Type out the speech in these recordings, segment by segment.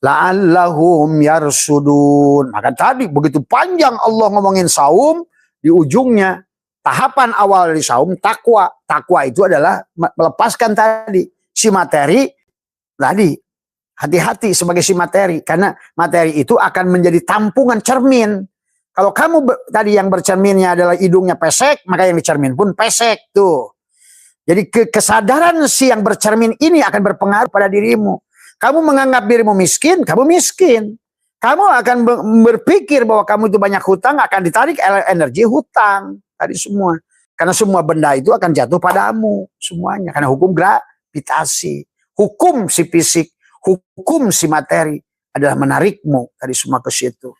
la'allahum yarsudun. Maka tadi begitu panjang Allah ngomongin saum, di ujungnya tahapan awal dari saum takwa. Takwa itu adalah melepaskan tadi si materi tadi. Hati-hati sebagai si materi, karena materi itu akan menjadi tampungan cermin. Kalau kamu tadi yang bercerminnya adalah hidungnya pesek, maka yang dicermin pun pesek tuh. Jadi kesadaran si yang bercermin ini akan berpengaruh pada dirimu. Kamu menganggap dirimu miskin, kamu miskin. Kamu akan berpikir bahwa kamu itu banyak hutang, akan ditarik energi hutang tadi semua. Karena semua benda itu akan jatuh padamu semuanya. Karena hukum gravitasi, hukum si fisik, hukum si materi adalah menarikmu tadi semua ke situ.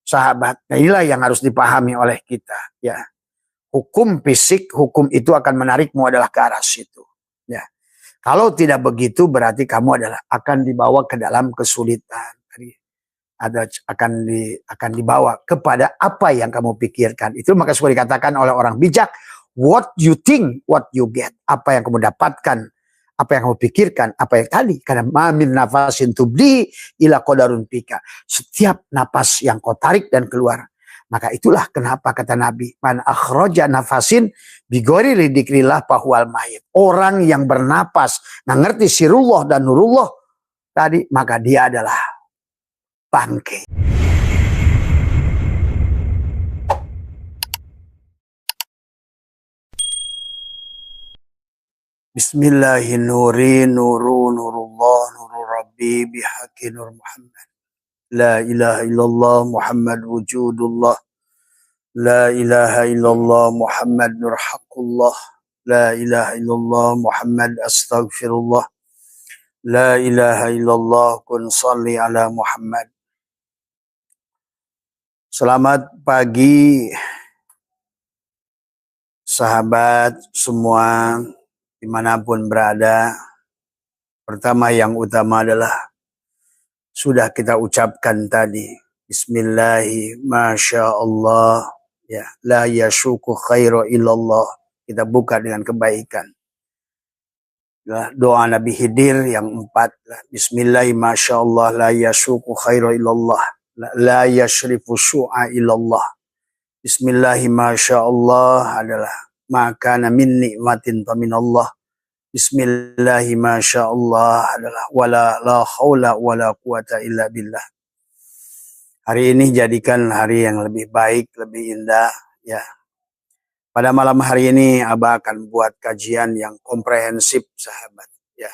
Sahabat, nah inilah yang harus dipahami oleh kita. Ya, hukum fisik, hukum itu akan menarikmu adalah ke arah situ. Ya, kalau tidak begitu berarti kamu adalah akan dibawa ke dalam kesulitan. Akan dibawa kepada apa yang kamu pikirkan. Itu maka sudah dikatakan oleh orang bijak, what you think, what you get. Apa yang kamu dapatkan, apa yang kamu pikirkan, apa yang tadi. Karena mamin nafasin tubdi ila qadarun pika. Setiap napas yang kau tarik dan keluar. Maka itulah kenapa kata Nabi, man akhraja nafasin bigori lidikrillah pahual mayit. Orang yang bernapas, nggak ngerti sirullah dan nurullah tadi, maka dia adalah bangke. Bismillahirrahmanirrahim. Nurullah nurul rabbi bihaqi nur Muhammad. La ilaha illallah Muhammad wujudullah. La ilaha illallah Muhammad nur haqqullah. La ilaha illallah Muhammad astaghfirullah. La ilaha illallah kun salli ala Muhammad. Selamat pagi sahabat semua dimanapun berada. Pertama yang utama adalah sudah kita ucapkan tadi, Bismillahi Masya Allah, ya, la yashuku khairu illallah. Kita buka dengan kebaikan. Doa Nabi Khidir yang 4, Bismillahi Masya Allah, la yashuku khairu illallah, la yashrifu syu'a illallah. Bismillahi Masya Allah adalah maka min nikmatin faminallah. Bismillahi Masya Allah adalah wala la haula wala quwata illa billah. Hari ini jadikan hari yang lebih baik, lebih indah, ya. Pada malam hari ini Abah akan buat kajian yang komprehensif, sahabat, ya.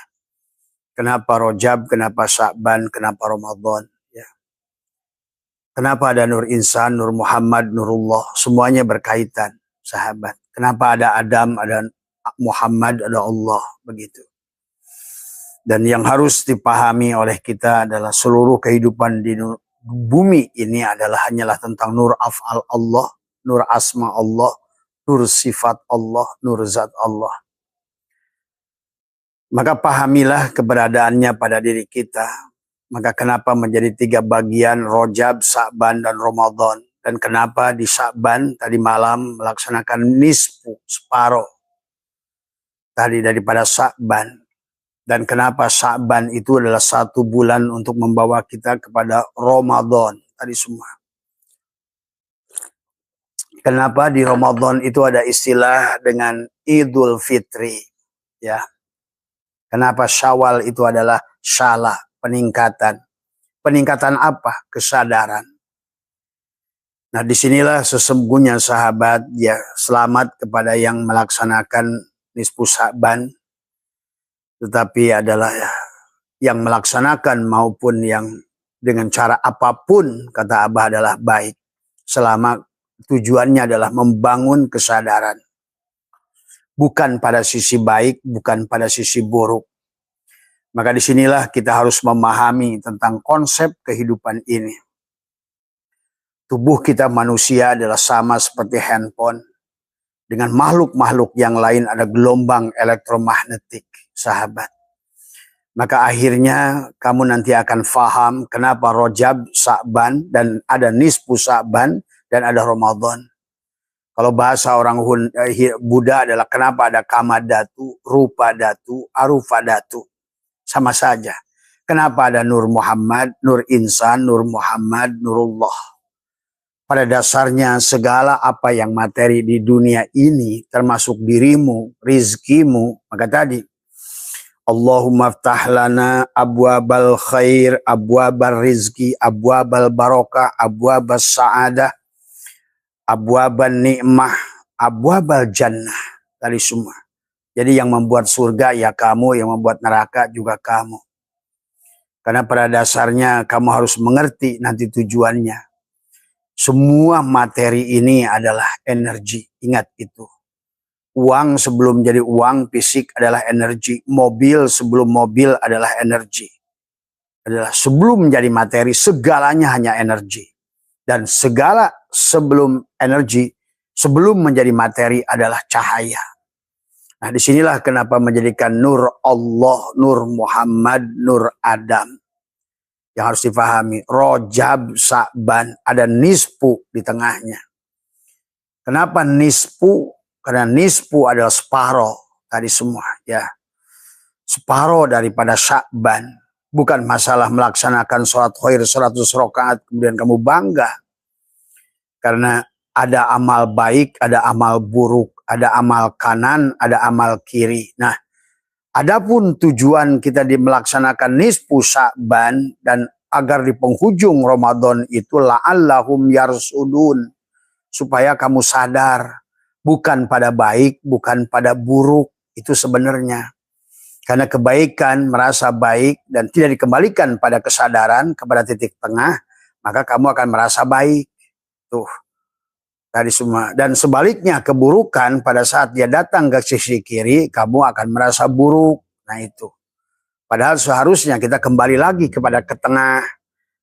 Kenapa Rajab, kenapa Sya'ban, kenapa Ramadan, ya. Kenapa ada Nur Insan, Nur Muhammad, Nurullah, semuanya berkaitan, sahabat. Kenapa ada Adam, ada Muhammad, ada Allah, begitu. Dan yang harus dipahami oleh kita adalah seluruh kehidupan di bumi ini adalah hanyalah tentang nur af'al Allah, nur asma Allah, nur sifat Allah, nur zat Allah. Maka pahamilah keberadaannya pada diri kita. Maka kenapa menjadi 3 bagian, Rajab, Sya'ban, dan Ramadan. Dan kenapa di Sya'ban tadi malam melaksanakan nisfu, separuh tadi daripada Sya'ban. Dan kenapa Sya'ban itu adalah 1 bulan untuk membawa kita kepada Ramadan tadi semua. Kenapa di Ramadan itu ada istilah dengan Idul Fitri, ya. Kenapa Syawal itu adalah syala, peningkatan. Peningkatan apa? Kesadaran. Nah, disinilah sesungguhnya sahabat, ya, selamat kepada yang melaksanakan nisfu Sya'ban, tetapi adalah yang melaksanakan maupun yang dengan cara apapun, kata Abah, adalah baik. Selama tujuannya adalah membangun kesadaran. Bukan pada sisi baik, bukan pada sisi buruk. Maka disinilah kita harus memahami tentang konsep kehidupan ini. Tubuh kita manusia adalah sama seperti handphone. Dengan makhluk-makhluk yang lain ada gelombang elektromagnetik, sahabat. Maka akhirnya kamu nanti akan faham kenapa Rajab, Sya'ban, dan ada nisfu Sya'ban, dan ada Ramadan. Kalau bahasa orang Buddha adalah kenapa ada Kama Datu, Rupa Datu, Arupa Datu. Sama saja. Kenapa ada Nur Muhammad, Nur Insan, Nur Muhammad, Nurullah? Pada dasarnya segala apa yang materi di dunia ini, termasuk dirimu, rizkimu, maka tadi, Allahumma ftah lana abwabal khair, abwabal rizki, abwabal barokah, abwabal sa'adah, abwabal ni'mah, abwabal jannah. Tadi semua. Jadi yang membuat surga ya kamu, yang membuat neraka juga kamu. Karena pada dasarnya kamu harus mengerti nanti tujuannya. Semua materi ini adalah energi. Ingat itu. Uang sebelum jadi uang, fisik adalah energi. Mobil sebelum mobil adalah energi. Sebelum menjadi materi, segalanya hanya energi. Dan segala sebelum energi, sebelum menjadi materi adalah cahaya. Nah, disinilah kenapa menjadikan Nur Allah, Nur Muhammad, Nur Adam. Yang harus difahami, Rojab, Sa'ban, ada nisfu di tengahnya. Kenapa nisfu? Karena nisfu adalah separuh tadi semua, ya. Separuh daripada Sa'ban. Bukan masalah melaksanakan sholat khair 100 rakaat kemudian kamu bangga. Karena ada amal baik, ada amal buruk, ada amal kanan, ada amal kiri. Nah, adapun tujuan kita melaksanakan nisfu Sa'ban dan agar di penghujung Ramadan itu la'allahum yarsudun, supaya kamu sadar bukan pada baik, bukan pada buruk itu sebenarnya. Karena kebaikan merasa baik dan tidak dikembalikan pada kesadaran, kepada titik tengah, maka kamu akan merasa baik. Tuh. Tadi semua. Dan sebaliknya keburukan pada saat dia datang ke sisi kiri, kamu akan merasa buruk. Nah itu. Padahal seharusnya kita kembali lagi kepada ke tengah.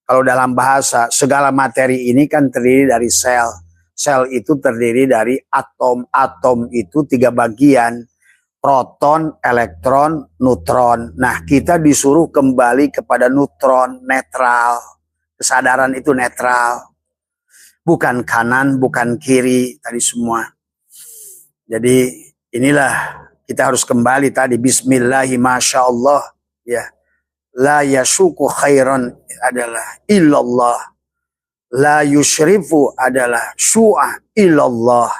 Kalau dalam bahasa, segala materi ini kan terdiri dari sel. Sel itu terdiri dari atom. Atom itu 3 bagian. Proton, elektron, neutron. Nah, kita disuruh kembali kepada neutron, netral. Kesadaran itu netral. Bukan kanan, bukan kiri, tadi semua. Jadi inilah kita harus kembali tadi. Bismillahi masya Allah. Ya. La yasuku khairan adalah illallah. La yushrifu adalah syu'ah illallah.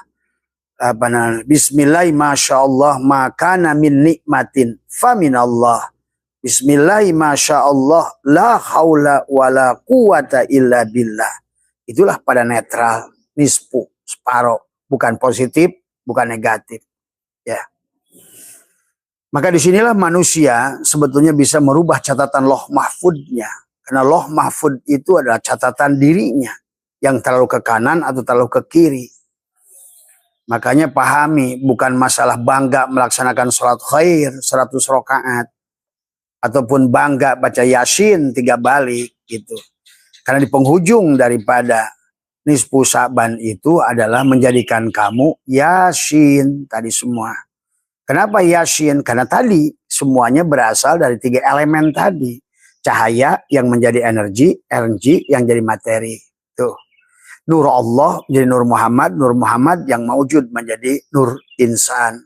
Bismillah masya Allah makana min nikmatin faminallah. Bismillah masya Allah la haula wala quwata illa billah. Itulah pada netral, nisfu, separuh, bukan positif, bukan negatif. Ya. Maka disinilah manusia sebetulnya bisa merubah catatan loh mahfudnya. Karena loh mahfud itu adalah catatan dirinya yang terlalu ke kanan atau terlalu ke kiri. Makanya pahami, bukan masalah bangga melaksanakan sholat khair 100 rakaat. Ataupun bangga baca Yasin 3 balik gitu. Karena di penghujung daripada nisfu Sa'ban itu adalah menjadikan kamu Yasin tadi semua. Kenapa Yasin? Karena tadi semuanya berasal dari 3 elemen tadi. Cahaya yang menjadi energi, energi yang jadi materi. Tuh. Nur Allah menjadi Nur Muhammad yang maujud menjadi Nur Insan.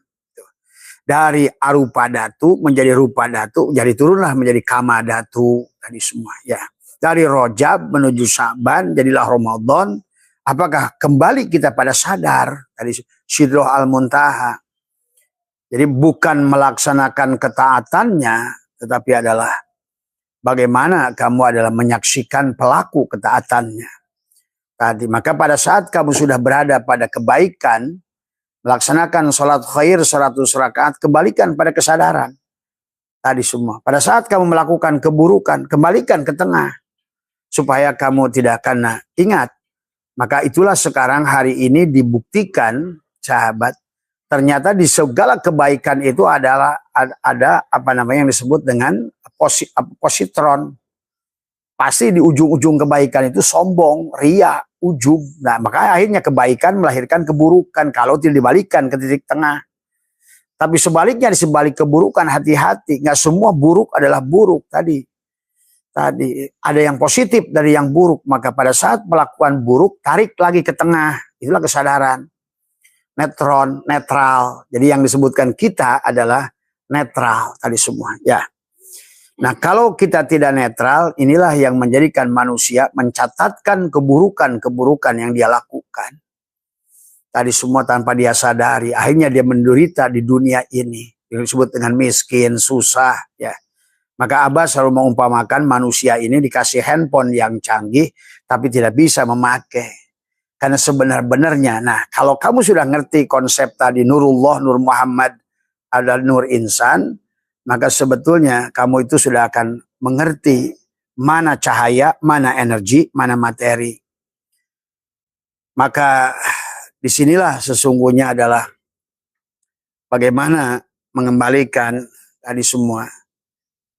Dari arupa datu menjadi rupa datu, jadi turunlah menjadi kama datu tadi semua ya. Dari Rojab menuju Sa'ban jadilah Ramadan. Apakah kembali kita pada sadar tadi Sidroh Al-Muntaha. Jadi bukan melaksanakan ketaatannya, tetapi adalah bagaimana kamu adalah menyaksikan pelaku ketaatannya. Tadi, maka pada saat kamu sudah berada pada kebaikan, melaksanakan sholat khair 100 rakaat, kembalikan pada kesadaran. Tadi semua. Pada saat kamu melakukan keburukan, kembalikan ke tengah. Supaya kamu tidak kena ingat. Maka itulah sekarang hari ini dibuktikan, sahabat. Ternyata di segala kebaikan itu adalah ada apa namanya yang disebut dengan positron. Pasti di ujung-ujung kebaikan itu sombong, ria, ujub. Nah, maka akhirnya kebaikan melahirkan keburukan kalau tidak dibalikan ke titik tengah. Tapi sebaliknya di sebalik keburukan hati-hati. Nggak semua buruk adalah buruk tadi. Tadi ada yang positif dari yang buruk. Maka pada saat melakukan buruk, tarik lagi ke tengah. Itulah kesadaran. Netron, netral. Jadi yang disebutkan kita adalah netral tadi semua. Ya. Nah, kalau kita tidak netral, inilah yang menjadikan manusia mencatatkan keburukan-keburukan yang dia lakukan. Tadi semua tanpa dia sadari, akhirnya dia menderita di dunia ini. Yang disebut dengan miskin, susah, ya. Maka Abah selalu mengumpamakan manusia ini dikasih handphone yang canggih, tapi tidak bisa memakai. Karena sebenar-benarnya, nah kalau kamu sudah ngerti konsep tadi Nurullah, Nur Muhammad, ada Nur Insan, maka sebetulnya kamu itu sudah akan mengerti mana cahaya, mana energi, mana materi. Maka disinilah sesungguhnya adalah bagaimana mengembalikan tadi semua.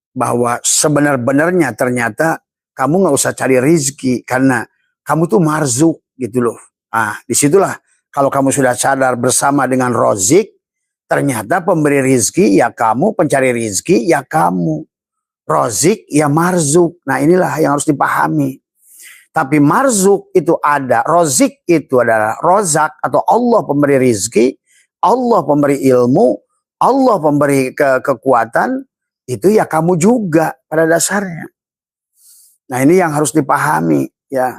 Bahwa sebenar-benarnya ternyata kamu nggak usah cari rizki karena kamu tuh marzuk gitu loh. Ah, disitulah kalau kamu sudah sadar bersama dengan Rozik, ternyata pemberi rizki ya kamu, pencari rizki ya kamu, Rozik ya marzuk. Nah inilah yang harus dipahami. Tapi marzuk itu ada, Rozik itu adalah Rozak atau Allah pemberi rizki, Allah pemberi ilmu, Allah pemberi kekuatan. Itu ya kamu juga pada dasarnya. Nah ini yang harus dipahami ya.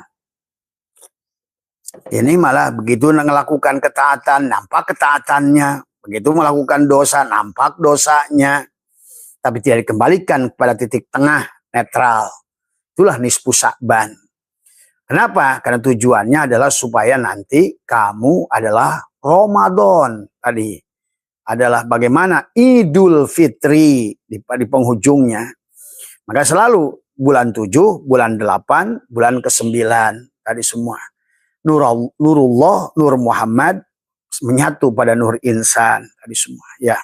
Ini malah begitu melakukan ketaatan, nampak ketaatannya. Begitu melakukan dosa, nampak dosanya. Tapi tidak dikembalikan kepada titik tengah, netral. Itulah nisfu Sya'ban. Kenapa? Karena tujuannya adalah supaya nanti kamu adalah Ramadan tadi. Adalah bagaimana Idul Fitri di penghujungnya. Maka selalu bulan 7, bulan 8, bulan ke-9 tadi semua. Nurullah, Nur Muhammad menyatu pada Nur Insan tadi semua. Ya.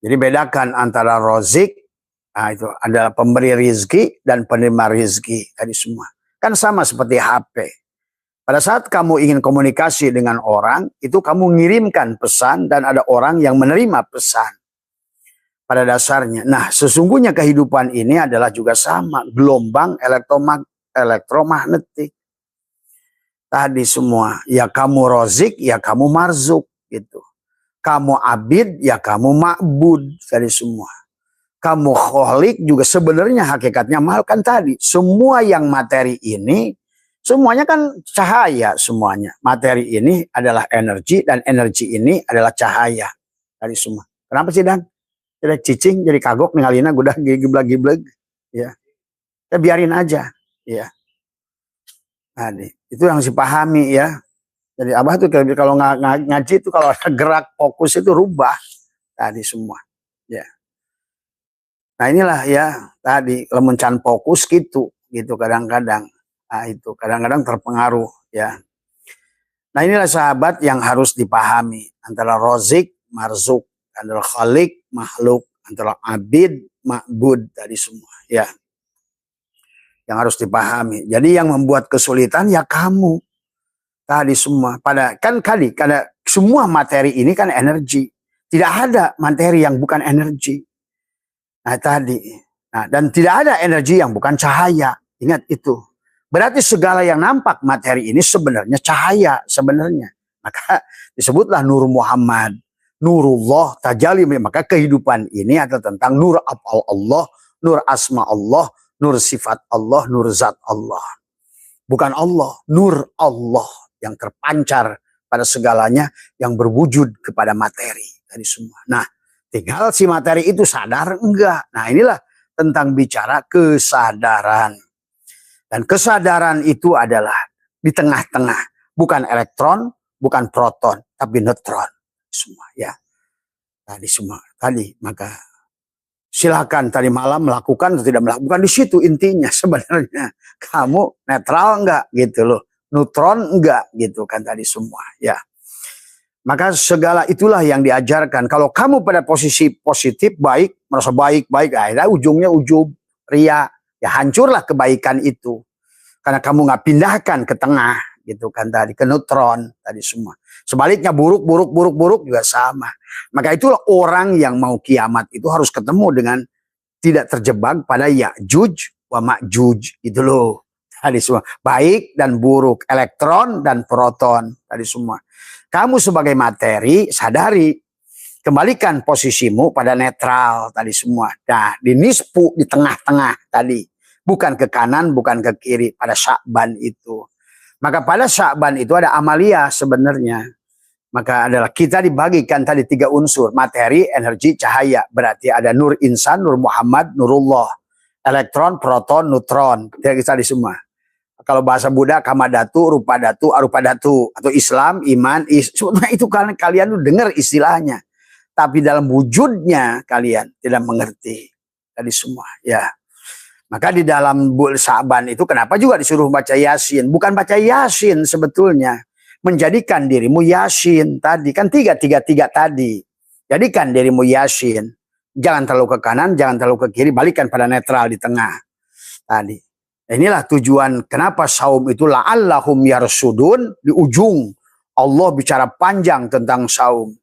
Jadi bedakan antara Rozik, nah itu adalah pemberi rizki dan penerima rizki tadi semua. Kan sama seperti HP. Pada saat kamu ingin komunikasi dengan orang, itu kamu ngirimkan pesan dan ada orang yang menerima pesan. Pada dasarnya. Nah, sesungguhnya kehidupan ini adalah juga sama. Gelombang elektromagnetik. Tadi semua. Ya kamu rozik, ya kamu marzuk. Gitu. Kamu abid, ya kamu ma'bud. Tadi semua. Kamu kholik juga sebenarnya hakikatnya mal kan tadi. Semua yang materi ini, semuanya kan cahaya semuanya. Materi ini adalah energi dan energi ini adalah cahaya. Tadi semua. Kenapa sih Dan? Jadi cicing, jadi kagok ningalina udah giblag-giblag. Ya. Kita biarin aja. Ya. Nah, itu yang harus dipahami ya. Jadi Abah tuh kalau ngaji itu kalau ada gerak fokus itu rubah tadi semua. Ya. Nah inilah ya tadi lemuncan fokus gitu kadang-kadang. Nah itu kadang-kadang terpengaruh ya. Nah inilah sahabat yang harus dipahami antara rozik, marzuk, antara khalik, makhluk, antara abid, ma'bud tadi semua ya. Yang harus dipahami. Jadi yang membuat kesulitan ya kamu tadi semua. Karena semua materi ini kan energi. Tidak ada materi yang bukan energi. Nah tadi. Nah, dan tidak ada energi yang bukan cahaya. Ingat itu. Berarti segala yang nampak materi ini sebenarnya cahaya sebenarnya. Maka disebutlah Nur Muhammad. Nurullah tajalli. Maka kehidupan ini adalah tentang nur af'al Allah, nur asma Allah, nur sifat Allah, nur zat Allah. Bukan Allah, nur Allah yang terpancar pada segalanya yang berwujud kepada materi tadi semua. Nah, tinggal si materi itu sadar enggak. Nah, inilah tentang bicara kesadaran. Dan kesadaran itu adalah di tengah-tengah, bukan elektron, bukan proton, tapi neutron semua ya. Tadi semua. Tadi maka silakan tadi malam melakukan atau tidak melakukan, di situ intinya sebenarnya. Kamu netral enggak gitu loh. Neutron enggak gitu kan tadi semua ya. Maka segala itulah yang diajarkan. Kalau kamu pada posisi positif, baik, merasa baik-baik, akhirnya ujungnya ujub, ria, ya hancurlah kebaikan itu. Karena kamu nggak pindahkan ke tengah gitu kan tadi, ke neutron tadi semua. Sebaliknya buruk juga sama. Maka itulah orang yang mau kiamat itu harus ketemu dengan tidak terjebak pada Ya'juj wa Ma'juj gitu loh. Tadi semua. Baik dan buruk, elektron dan proton tadi semua. Kamu sebagai materi sadari Kembalikan posisimu pada netral tadi semua. Nah, di nisfu di tengah-tengah tadi. Bukan ke kanan, bukan ke kiri pada Sya'ban itu. Maka pada Sya'ban itu ada amalia sebenarnya. Maka adalah kita dibagikan tadi 3 unsur. Materi, energi, cahaya. Berarti ada nur insan, nur Muhammad, nurullah. Elektron, proton, neutron. Tadi semua. Kalau bahasa Buddha, kamadatu, rupadatu, arupadatu. Atau Islam, iman, sebetulnya itu kalian dengar istilahnya. Tapi dalam wujudnya kalian tidak mengerti. Tadi semua. Ya. Maka di dalam Sya'ban itu kenapa juga disuruh baca Yasin? Bukan baca Yasin sebetulnya. Menjadikan dirimu Yasin tadi. Kan 3 tadi. Jadikan dirimu Yasin. Jangan terlalu ke kanan, jangan terlalu ke kiri. Balikan pada netral di tengah. Tadi. Inilah tujuan kenapa saum itu la'allahum yarsudun. Di ujung Allah bicara panjang tentang saum.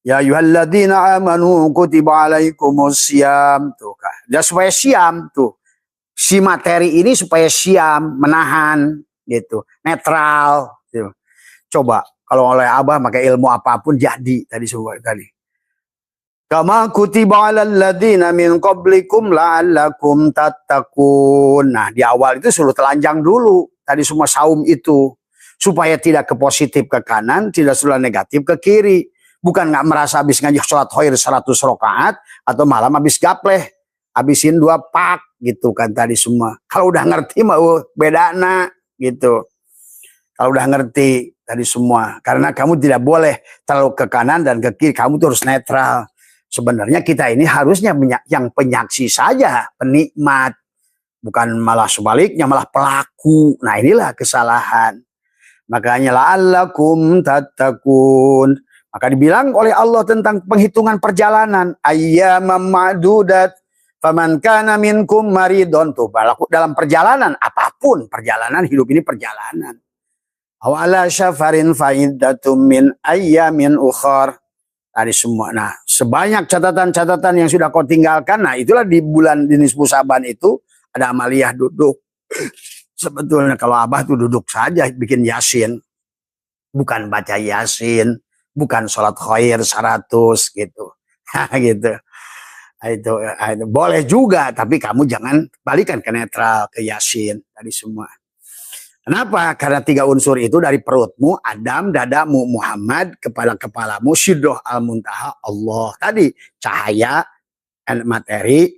Ya ayyuhalladzina amanu kutiba alaikumusiyam. Tuh kan. Dan supaya siam tuh. Si materi ini supaya siam, menahan gitu. Netral gitu. Coba kalau oleh Abah pakai ilmu apapun jadi tadi semua kali. Kama kutiba alal ladzina min qablikum la'allakum tattaqun. Nah, di awal itu suruh telanjang dulu tadi semua saum itu supaya tidak ke positif ke kanan, tidak sudah negatif ke kiri. Bukan nggak merasa habis ngaji sholat khair 100 rakaat atau malam habis gapleh, habisin 2 pak gitu kan tadi semua. Kalau udah ngerti mah bedana gitu. Kalau udah ngerti tadi semua. Karena kamu tidak boleh terlalu ke kanan dan ke kiri. Kamu tuh harus netral. Sebenarnya kita ini harusnya yang penyaksi saja. Penikmat. Bukan malah sebaliknya. Malah pelaku. Nah inilah kesalahan. Makanya la'allakum tattaqun. Maka dibilang oleh Allah tentang penghitungan perjalanan. Ayyamam ma'dudat. Faman kana minkum maridon. Tuh dalam perjalanan. Apapun perjalanan. Hidup ini perjalanan. Awala syafarin faidatum min ayyamin ukhar. Tadi semua. Nah, sebanyak catatan-catatan yang sudah kau tinggalkan. Nah, itulah di bulan di nisfu Sya'ban itu ada amaliyah duduk. Sebetulnya kalau Abah tuh duduk saja bikin Yasin. Bukan baca Yasin, bukan sholat khair 100 gitu. Gitu. Itu boleh juga, tapi kamu jangan balikan ke netral, ke Yasin tadi semua. Kenapa? Karena 3 unsur itu dari perutmu, Adam, dadamu, Muhammad, kepala-kepalamu, Sidroh al-Muntaha, Allah. Tadi cahaya, materi,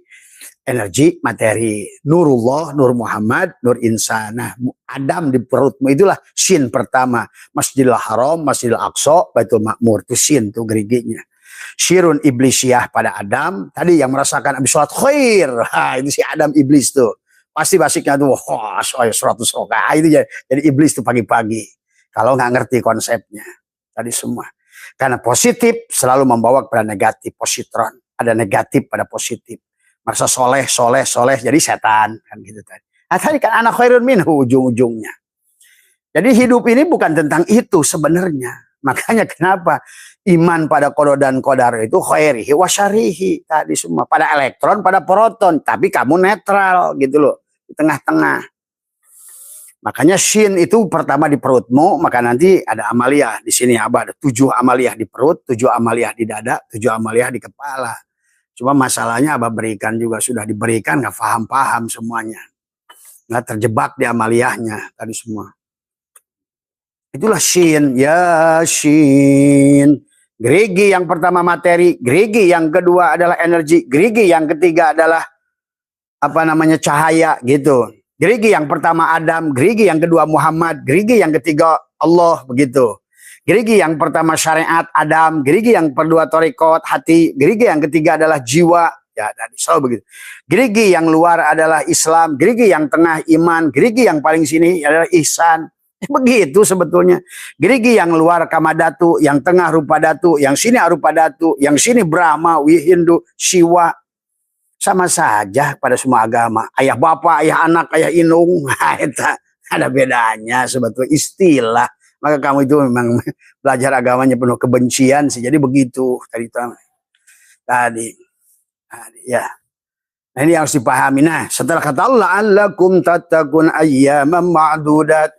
energi, materi. Nurullah, Nur Muhammad, Nur Insan. Nah, Adam di perutmu itulah sin pertama. Masjidil Haram, Masjidil Aqsa, Baitul Ma'mur. Itu sin, itu geriginya. Syirun iblisiyah pada Adam. Tadi yang merasakan habis sholat khair. Itu si Adam iblis tuh. Pasti basiknya tuh, wah, 100 rakaat itu jadi iblis tuh pagi-pagi. Kalau nggak ngerti konsepnya. Tadi semua. Karena positif selalu membawa kepada negatif, positron. Ada negatif pada positif. Merasa soleh, jadi setan. Kan gitu tadi. Nah tadi kan anak khairun minhu ujung-ujungnya. Jadi hidup ini bukan tentang itu sebenarnya. Makanya kenapa iman pada qada dan qadar itu khairihi wa syarrihi. Tadi semua. Pada elektron, pada proton. Tapi kamu netral gitu loh. Di tengah-tengah. Makanya shin itu pertama di perutmu, maka nanti ada amaliyah. Di sini Abah ada 7 amaliyah di perut, 7 amaliyah di dada, 7 amaliyah di kepala. Cuma masalahnya Abah berikan juga, sudah diberikan gak paham-paham semuanya. Gak terjebak di amaliyahnya tadi semua. Itulah shin, ya shin. Gerigi yang pertama materi, gerigi yang kedua adalah energi, gerigi yang ketiga adalah cahaya gitu. Gerigi yang pertama Adam, gerigi yang kedua Muhammad, gerigi yang ketiga Allah begitu. Gerigi yang pertama syariat Adam, gerigi yang kedua thariqat hati, gerigi yang ketiga adalah jiwa. Ya, tadi selalu begitu. Gerigi yang luar adalah Islam, gerigi yang tengah iman, gerigi yang paling sini adalah ihsan. Begitu sebetulnya. Gerigi yang luar kamadatu, yang tengah rupadatu, yang sini arupadatu, yang sini Brahma, Wihindu, Siwa. Sama saja pada semua agama. Ayah bapak, ayah anak, ayah inung. Ada bedanya sebetulnya istilah. Maka kamu itu memang belajar agamanya penuh kebencian sih. Jadi begitu tadi ya. Nah, ini harus dipahami. Nah, setelah kata Allah, allakum tattaqun ayyaman ma'dudat.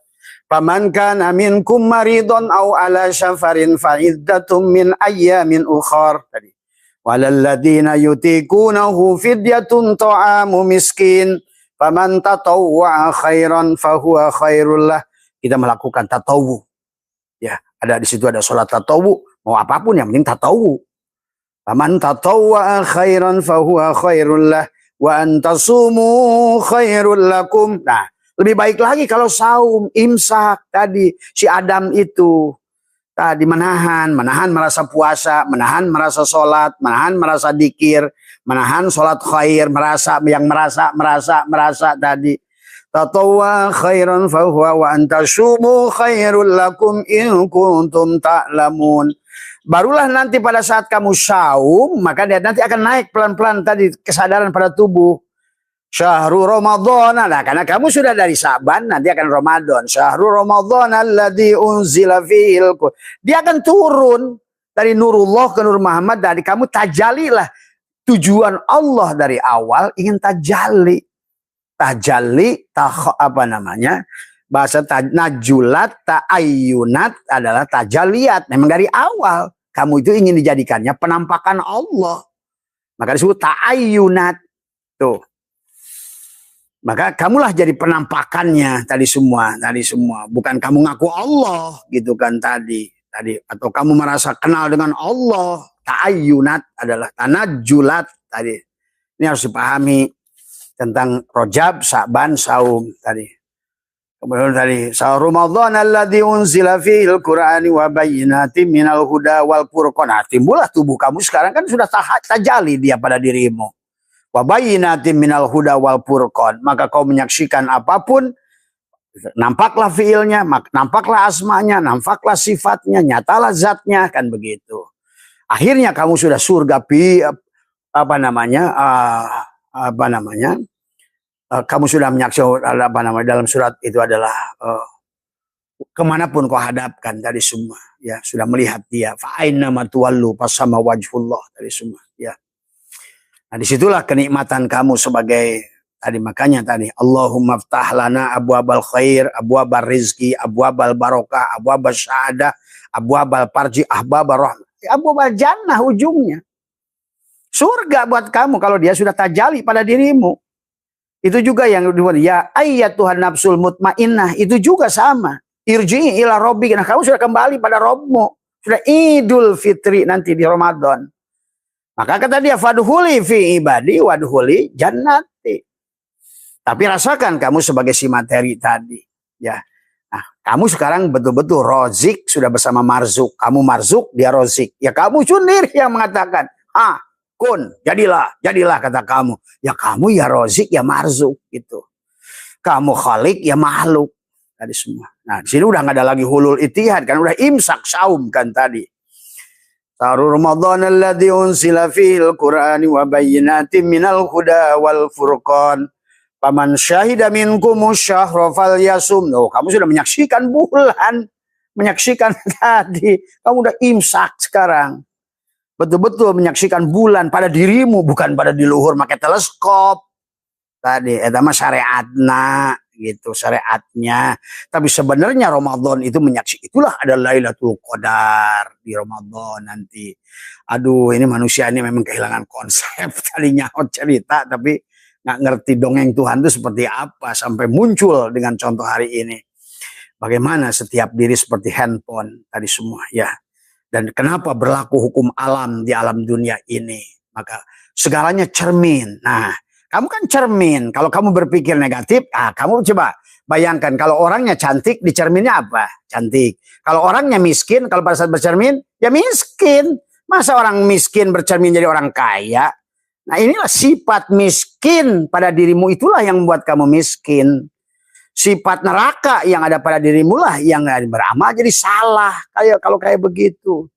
Faman kana minkum maridun aw ala safarin fa iddatum min ayyamin ukhar tadi. Walal ladzina yutiqunahu fidyatun ta'amu miskin. Faman tatawwa'a khairan fahuwa khairul lah. Kita melakukan tatawu. Ya, ada di situ ada salat tatawu, mau apapun yang penting tatawu. Faman tatawwa'a khairan fahuwa khairul lah wa antasumu khairul lakum. Nah, lebih baik lagi kalau saum, imsak tadi si Adam itu tadi menahan merasa puasa, menahan merasa sholat, menahan merasa dikir, menahan sholat khair, merasa tadi. Tatawwa khairan fahuwa wa antasumu khairul lakum in kuntum ta'lamun. Barulah nanti pada saat kamu saum, maka dia nanti akan naik pelan-pelan tadi kesadaran pada tubuh. Syahrul Ramadan, nah karena kamu sudah dari Sa'ban, nanti akan Ramadan. Syahrul Ramadan alladzi unzila fihil Qur'an. Dia akan turun dari Nurullah ke Nur Muhammad, dari kamu tajalilah. Tujuan Allah dari awal ingin tajali. Tajalli, apa namanya? Bahasa najulat, ta'ayyunat adalah tajaliat. Memang dari awal kamu itu ingin dijadikannya penampakan Allah. Maka disebut ta'ayyunat. Tuh. Maka kamulah jadi penampakannya tadi semua. Bukan kamu ngaku Allah gitu kan tadi. Atau kamu merasa kenal dengan Allah. Ta'ayyunat adalah tanajulat tadi. Ini harus dipahami tentang Rajab, Sa'ban, Saum tadi. Kemudian tadi Syahrul Ramadan alladzi unzila fihil Qur'ani wa bayyinatin minal huda wal furqan. Nah, timbullah tubuh kamu sekarang kan sudah tajali dia pada dirimu. Wa bayyinatin minal huda wal furqan. Maka kau menyaksikan apapun, nampaklah fiilnya, nampaklah asmanya, nampaklah sifatnya, nyatalah zatnya, kan begitu. Akhirnya kamu sudah surga kamu sudah menyaksikan dalam surat itu adalah kemanapun kau hadapkan dari semua, ya sudah melihat dia. Fa'ainna matuwallu fasama wajhullah dari semua, ya. Nah disitulah kenikmatan kamu sebagai tadi, makanya tadi Allahumma ftah lana abwabal khair, abwabal rizki, abwabal barokah, abwabal syahadah, abwabal parji, ahbabal rahmah, abwabal jannah ujungnya. Surga buat kamu kalau dia sudah tajali pada dirimu. Itu juga yang ya ayyatuhan nafsul mutmainnah, itu juga sama. Irji'i ila rabbik. Nah, kamu sudah kembali pada Rabbmu. Sudah Idul Fitri nanti di Ramadan. Maka kata dia fadhuli fi ibadi wadhuli jannati. Tapi rasakan kamu sebagai si materi tadi, ya. Nah, kamu sekarang betul-betul rozik sudah bersama marzuk. Kamu marzuk, dia rozik. Ya kamu sendiri yang mengatakan, kun, jadilah kata kamu. Ya kamu ya rozik ya marzuk gitu. Kamu khalik ya makhluk tadi semua. Nah di sini udah nggak ada lagi hulul itihad kan, udah imsak saum kan tadi. Syahrul Ramadan alladzi unzila fihil Qur'ani wa bayyinatin minal huda wal furqan. Paman syahida minkumus syahra falyasum. Oh, kamu sudah menyaksikan bulan, menyaksikan tadi. Kamu udah imsak sekarang. Betul-betul menyaksikan bulan pada dirimu, bukan pada di luhur pakai teleskop. Tadi eta mah syariatna gitu, syariatnya. Tapi sebenarnya Ramadan itu menyaksikan, itulah ada Lailatul Qadar di Ramadan nanti. Aduh, ini manusia ini memang kehilangan konsep tadinya cerita, tapi nggak ngerti dongeng Tuhan itu seperti apa sampai muncul dengan contoh hari ini. Bagaimana setiap diri seperti handphone tadi semua, ya. Dan kenapa berlaku hukum alam di alam dunia ini? Maka segalanya cermin. Nah, kamu kan cermin. Kalau kamu berpikir negatif, kamu coba bayangkan kalau orangnya cantik, di cerminnya apa? Cantik. Kalau orangnya miskin, kalau pada saat bercermin, ya miskin. Masa orang miskin bercermin jadi orang kaya? Nah, inilah sifat miskin pada dirimu, itulah yang membuat kamu miskin. Sifat neraka yang ada pada dirimu lah yang beramal jadi salah. Kalau kayak begitu.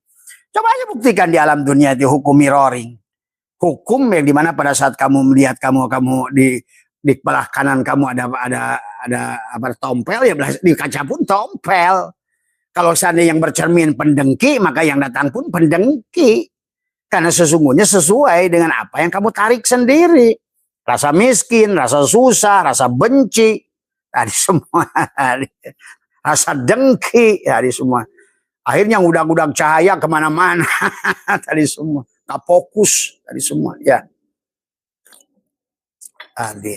Coba aja buktikan di alam dunia itu hukum mirroring. Hukum yang dimana pada saat kamu melihat kamu di belah kanan kamu ada apa tompel, ya di kaca pun tompel. Kalau seandainya yang bercermin pendengki, maka yang datang pun pendengki. Karena sesungguhnya sesuai dengan apa yang kamu tarik sendiri. Rasa miskin, rasa susah, rasa benci. Tadi semua rasa dengki tadi semua. Akhirnya udah cahaya kemana-mana tadi semua, nggak fokus tadi semua ya. Tadi.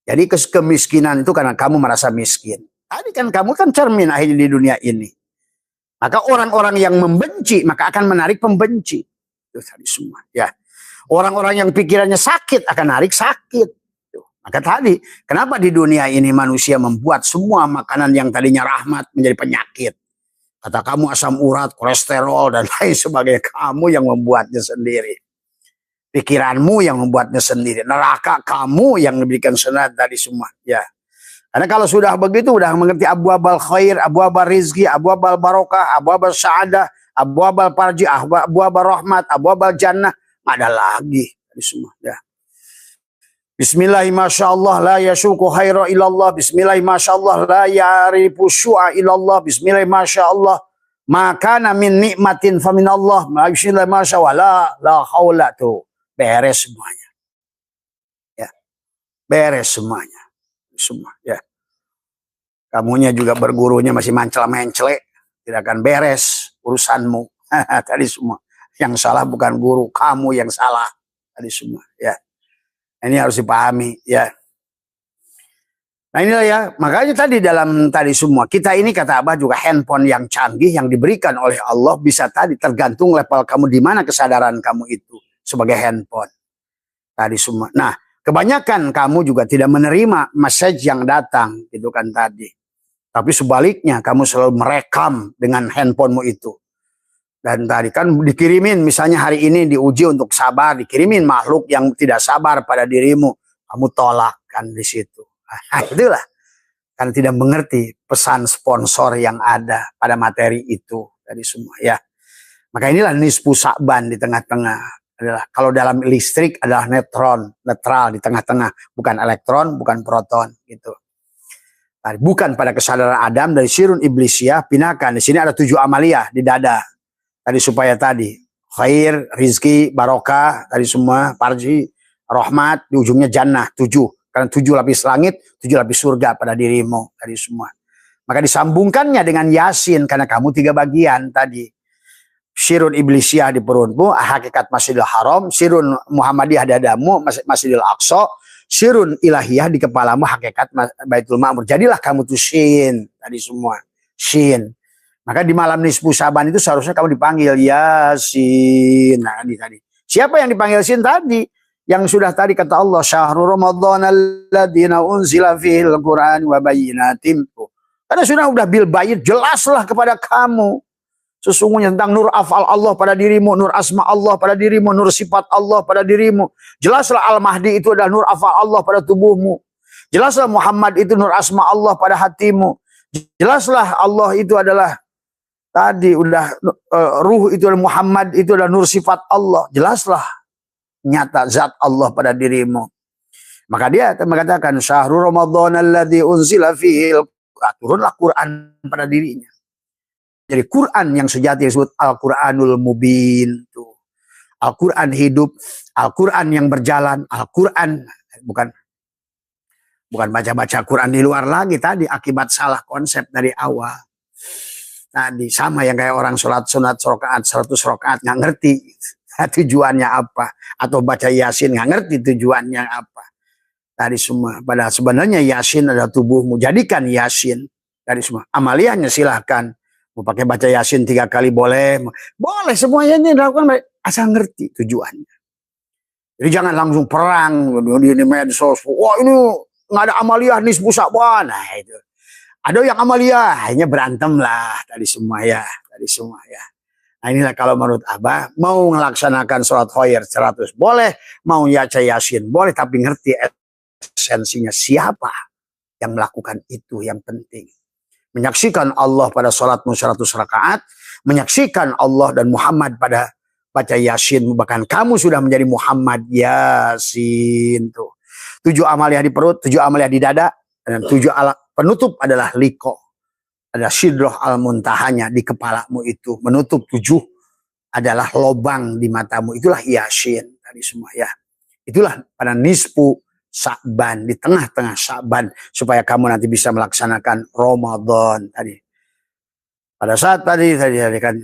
Jadi kemiskinan itu karena kamu merasa miskin. Tadi kan kamu kan cermin akhirnya di dunia ini. Maka orang-orang yang membenci maka akan menarik pembenci. Itu tadi semua ya. Orang-orang yang pikirannya sakit akan narik sakit. Maka tadi, kenapa di dunia ini manusia membuat semua makanan yang tadinya rahmat menjadi penyakit? Kata kamu asam urat, kolesterol, dan lain sebagainya. Kamu yang membuatnya sendiri. Pikiranmu yang membuatnya sendiri. Neraka kamu yang diberikan senat tadi semua. Ya. Karena kalau sudah begitu, udah mengerti abwabal khair, abwabal rizki, abwabal barokah, abwabal sa'adah, abwabal parji, abwabal rahmat, abwabal jannah. Ada lagi tadi semua. Ya. Bismillahi masyaallah la yashuku khaira illallah. Bismillahi masyaallah la ya'rifu syu'a illallah. Bismillahi masyaallah maka min nikmatin faminallah. Bismillahi masyaallah la haula tuh. Beres semuanya. Ya. Beres semuanya. Semua ya. Kamunya juga bergurunya masih mancel-mencele, tidak akan beres urusanmu. Tadi semua. Yang salah bukan guru, kamu yang salah. Tadi semua ya. Ini harus dipahami ya. Nah inilah ya, makanya tadi dalam tadi semua kita ini kata Abah juga handphone yang canggih yang diberikan oleh Allah bisa tadi tergantung level kamu di mana kesadaran kamu itu sebagai handphone. Tadi semua. Nah, kebanyakan kamu juga tidak menerima message yang datang gitu kan tadi. Tapi sebaliknya kamu selalu merekam dengan handphonemu itu. Dan tadi kan dikirimin misalnya hari ini diuji untuk sabar, dikirimin makhluk yang tidak sabar pada dirimu, kamu tolak kan di situ. Nah, itulah karena tidak mengerti pesan sponsor yang ada pada materi itu tadi semua ya. Maka inilah nisfu sa'ban di tengah-tengah adalah kalau dalam listrik adalah netral di tengah-tengah, bukan elektron, bukan proton gitu. Nah, bukan pada kesadaran Adam dari sirun iblisiyah pinakan. Di sini ada 7 amaliyah di dada. Tadi supaya tadi khair, rizki, barokah, tadi semua parji, rahmat, di ujungnya jannah 7. Karena 7 lapis langit, 7 lapis surga pada dirimu tadi semua. Maka disambungkannya dengan Yasin karena kamu 3 bagian tadi. Sirun iblisiyah di perutmu, hakikat Masjidil Haram, sirun Muhammadiyah dadamu, Masjidil Aqsa, sirun ilahiyah di kepalamu, hakikat Baitul Ma'mur. Jadilah kamu tuh Shin tadi semua. Shin. Maka di malam nisfu Sa'ban itu seharusnya kamu dipanggil Yasin. Nah, tadi. Siapa yang dipanggil Yasin tadi? Yang sudah tadi kata Allah, Syahrul Ramadan alladzina unzila fihil Qur'an wa bayyinatin. Karena sudah bil bayyin jelaslah kepada kamu sesungguhnya tentang nur afal Allah pada dirimu, nur asma Allah pada dirimu, nur sifat Allah pada dirimu. Jelaslah Al-Mahdi itu adalah nur afal Allah pada tubuhmu. Jelaslah Muhammad itu nur asma Allah pada hatimu. Jelaslah Allah itu adalah tadi udah ruh itu adalah Muhammad itu adalah nur sifat Allah. Jelaslah nyata zat Allah pada dirimu. Maka dia mengatakan syahrul Ramadan alladzi unzila fihi turunlah Quran pada dirinya. Jadi Quran yang sejati disebut Al-Quranul Mubin. Al-Quran hidup, Al-Quran yang berjalan, Al-Quran bukan baca-baca Quran di luar lagi tadi akibat salah konsep dari awal. Tadi sama yang kayak orang sholat sunat rakaat 100 rakaat nggak ngerti tujuannya apa, atau baca Yasin nggak ngerti tujuannya apa. Tadi semua. Padahal sebenarnya Yasin adalah tubuhmu. Jadikan Yasin dari semua. Amaliyahnya silahkan. Mau pakai baca Yasin 3 kali boleh. Boleh semuanya ini dilakukan. Asal ngerti tujuannya. Jadi jangan langsung perang. Di medsos. Wah ini nggak ada amaliyah nisfu Sa'ban. Nah itu. Ada yang amaliyah. Hanya berantem lah. Tadi semua ya. Nah inilah kalau menurut Abah. Mau melaksanakan sholat khair 100 boleh. Mau baca Yasin boleh. Tapi ngerti esensinya siapa yang melakukan itu yang penting. Menyaksikan Allah pada sholatmu 100 rakaat, menyaksikan Allah dan Muhammad pada baca Yasin, bahkan kamu sudah menjadi Muhammad Yasin tuh. 7 amaliyah di perut, 7 amaliyah di dada, dan 7 penutup adalah liko. Ada sidroh al-muntahanya di kepalamu itu, menutup 7 adalah lobang di matamu, itulah Yasin tadi semua ya. Itulah pada nisfu Sya'ban, di tengah-tengah Sya'ban, supaya kamu nanti bisa melaksanakan Ramadan tadi. Pada saat tadi kan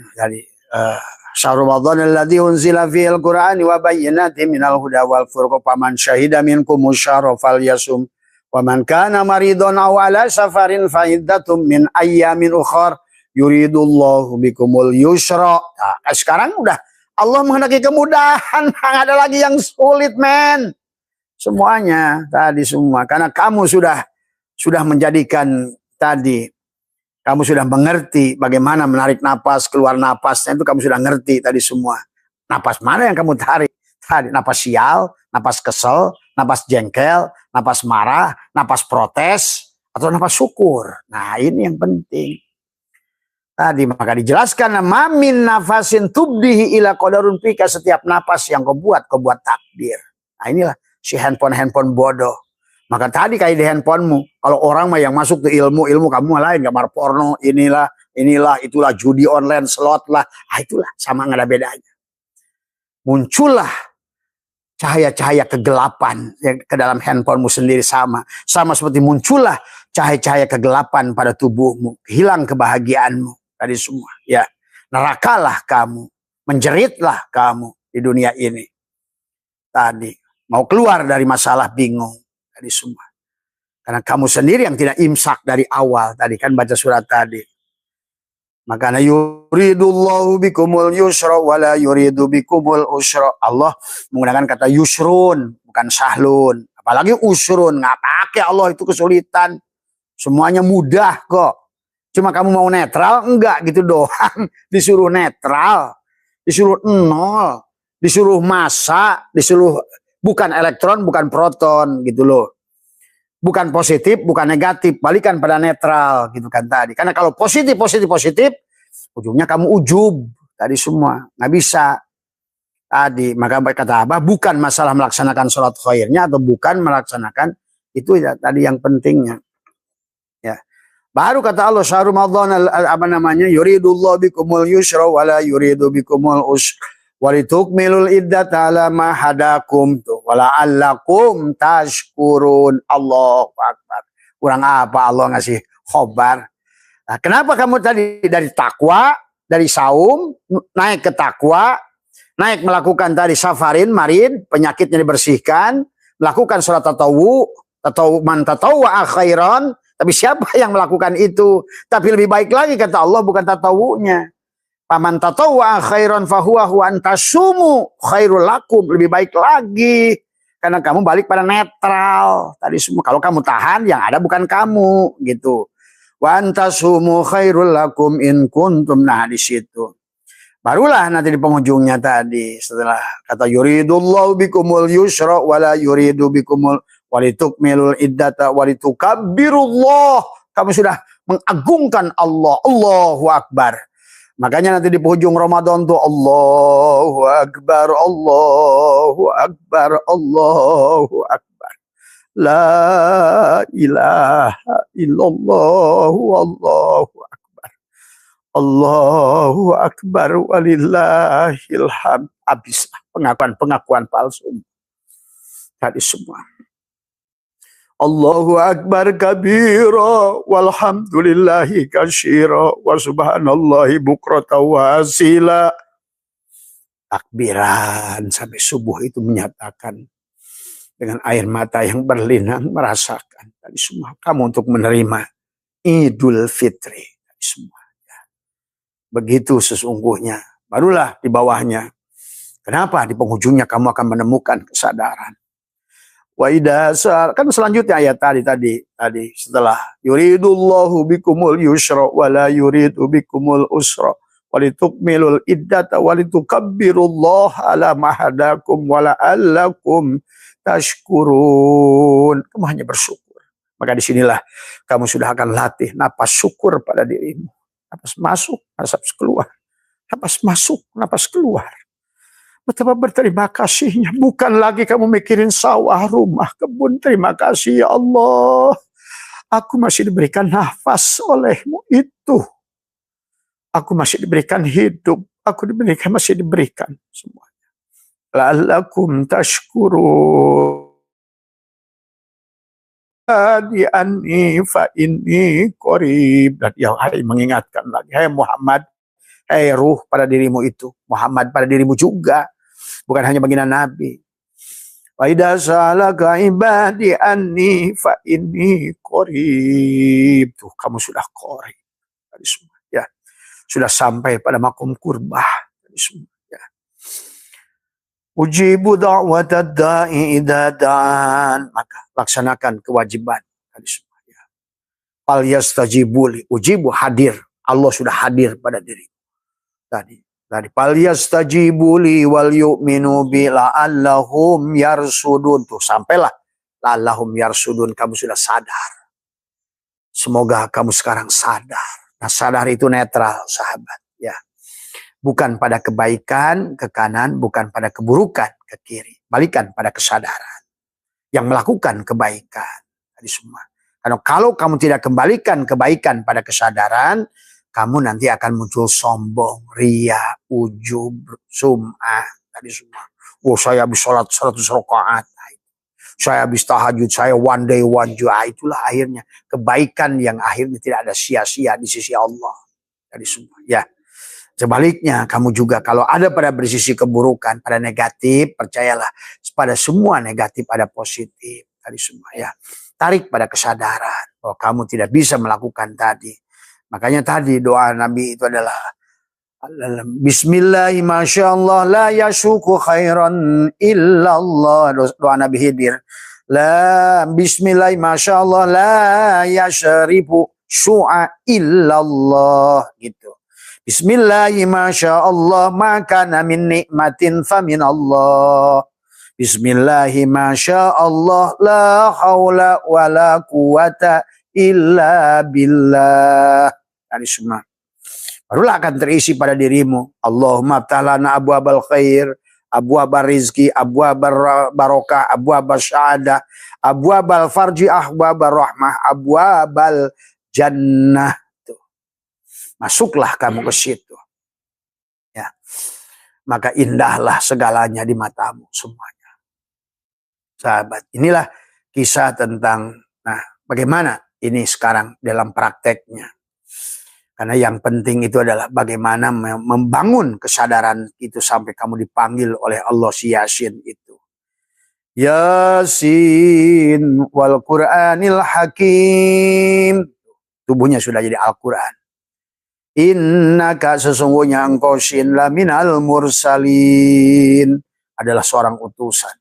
syahrul Ramadan alladzi unzila fihil Qur'an wa bayyinatin minal huda wal furqan faman syahida minkum syahra falyasum wa man kana maridun aw ala safarin fa iddatum min ayyamin ukhra yuridullahu bikumul yusra. Nah, sekarang udah Allah menghendaki kemudahan, nggak ada lagi yang sulit, men. Semuanya tadi semua karena kamu sudah menjadikan tadi, kamu sudah mengerti bagaimana menarik napas, keluar napasnya itu kamu sudah ngerti tadi semua. Napas mana yang kamu tarik? Tadi napas sial, napas kesel, napas jengkel, napas marah, napas protes, atau napas syukur. Nah, ini yang penting. Tadi maka dijelaskan mamin nafasin tubdihi ila qadarun fika, setiap napas yang kau buat takdir. Nah, inilah si handphone bodoh. Maka tadi kayak di handphonemu, kalau orang mah yang masuk ke ilmu kamu lain, gambar porno, inilah, itulah judi online, slot lah, itulah sama nggak ada bedanya. Muncullah cahaya-cahaya kegelapan ke dalam handphonemu sendiri, sama seperti muncullah cahaya-cahaya kegelapan pada tubuhmu, hilang kebahagiaanmu tadi semua. Ya, nerakalah kamu, menjeritlah kamu di dunia ini. Tadi mau keluar dari masalah bingung. Tadi semua. Karena kamu sendiri yang tidak imsak dari awal. Tadi kan baca surat tadi. Makanya yuridullahu bikumul yusra wala yuridu bikumul usra. Allah menggunakan kata yusrun, bukan sahlun. Apalagi usrun. Nggak pakai Allah itu kesulitan. Semuanya mudah kok. Cuma kamu mau netral? Enggak gitu doang. Disuruh netral. Disuruh nol. Disuruh massa. Disuruh bukan elektron, bukan proton gitu loh. Bukan positif, bukan negatif, balikan pada netral gitu kan tadi. Karena kalau positif, ujungnya kamu ujub tadi semua. Nggak bisa. Tadi, maka kata apa? Bukan masalah melaksanakan sholat khairnya atau bukan melaksanakan itu ya tadi yang pentingnya. Ya. Baru kata Allah syahrul Ramadan apa namanya? Yuridullahu bikumul yusra wala yuridu bikumul usra. Walitukmilul iddata ala ma hadakum tuh wala'allakum tashkurun. Allahu akbar. Kurang apa Allah ngasih khobar. Nah, kenapa kamu tadi dari takwa, dari saum naik ke takwa, naik melakukan tadi safarin, marin, penyakitnya dibersihkan, melakukan sholat tatawu, atau man tatawwa khairan, tapi siapa yang melakukan itu? Tapi lebih baik lagi kata Allah bukan tatawunya. Paman tatawwa khairan fahuwa huwa antasumu khairul lakum, lebih baik lagi karena kamu balik pada netral tadi semua. Kalau kamu tahan yang ada bukan kamu gitu. Wa antasumu khairul lakum in kuntum, nah di situ. Barulah nanti di penghujungnya tadi setelah kata yuridullahu bikumul yusra wala yuridu bikumul walitukmilul iddata walitukabbirullah. Kamu sudah mengagungkan Allah. Allahu akbar. Makanya nanti di penghujung Ramadan tuh Allahu Akbar, Allahu Akbar, Allahu Akbar. La ilaha illallah, Allahu Akbar. Allahu Akbar walillahil hamd. Habislah pengakuan palsu. Tadi semua. Allahu Akbar kabira walhamdulillahi katsira wa subhanallahi bukrata wa asila. Takbiran sampai subuh itu menyatakan dengan air mata yang berlinang merasakan tadi semua kamu untuk menerima Idul Fitri tadi semua. Begitu sesungguhnya. Barulah di bawahnya. Kenapa? Di penghujungnya kamu akan menemukan kesadaran. Wa idza kan selanjutnya ayat tadi setelah yuridullahu bikumul yusra wala yuridu bikumul usra walitukmilul iddata walitukabbirullaha ala ma hadakum wala'allakum tashkurun. Kamu hanya bersyukur. Maka disinilah kamu sudah akan latih napas syukur pada dirimu. Napas masuk, napas keluar. Napas masuk, napas keluar. Betapa berterima kasihnya. Bukan lagi kamu mikirin sawah, rumah, kebun. Terima kasih ya Allah. Aku masih diberikan nafas olehmu itu. Aku masih diberikan hidup. Aku masih diberikan semuanya. La'allakum tashkurun. di anni fa inni qarib. Dan ya mengingatkan lagi, hai Muhammad, hai ruh pada dirimu itu, Muhammad pada dirimu juga, bukan hanya baginda Nabi. Wa idza salaka ibadi anni fa inni qarib. Tuh kamu sudah qarib. Ya, sudah sampai pada makom kurbah. Ya. Ujibu da'watad da'i idza da'an. Maka laksanakan kewajiban. Ya. Fal yastajibuli. Ujibu hadir. Allah sudah hadir pada diri. Tadi fal yastajibuli wal yu'minu bi la'allahum yarsudun. Tuh sampailah la'allahum yarsudun, kamu sudah sadar. Semoga kamu sekarang sadar. Nah, sadar itu netral, sahabat, ya. Bukan pada kebaikan ke kanan, bukan pada keburukan ke kiri. Balikan pada kesadaran yang melakukan kebaikan. Tadi semua. Karena kalau kamu tidak kembalikan kebaikan pada kesadaran, kamu nanti akan muncul sombong, ria, ujub, sum'ah. Tadi semua. Oh, saya habis sholat 100 rakaat. Saya habis tahajud, saya one day one jua. Itulah akhirnya kebaikan yang akhirnya tidak ada sia-sia di sisi Allah. Tadi semua. Ya. Sebaliknya, kamu juga kalau ada pada bersisi keburukan, pada negatif, percayalah pada semua negatif ada positif. Tadi semua, ya. Tarik pada kesadaran bahwa kamu tidak bisa melakukan tadi. Makanya tadi doa Nabi itu adalah Bismillahi masyaallah la yasuku khairan illallah. Doa Nabi Khidir. La bismillahi masyaallah la yashribu syu'a illallah, gitu. Bismillahi masyaallah maka min nikmatin famin Allah. Bismillahi masyaallah la haula wala quwata illa billah. Tadi semua. Barulah akan terisi pada dirimu. Allahumma abtalana abwabal khair, abwabal rizki, abwabal barokah, abwabal syahadah, abwabal farji, abwabal rahmah, abwabal jannah. Tuh. Masuklah kamu ke situ. Ya. Maka indahlah segalanya di matamu semuanya. Sahabat, inilah kisah tentang bagaimana ini sekarang dalam prakteknya. Karena yang penting itu adalah bagaimana membangun kesadaran itu sampai kamu dipanggil oleh Allah, si Yasin itu. Yasin wal Qur'anil Hakim. Tubuhnya sudah jadi Al-Quran. Innaka sesungguhnya engkau sin laminal mursalin. Adalah seorang utusan.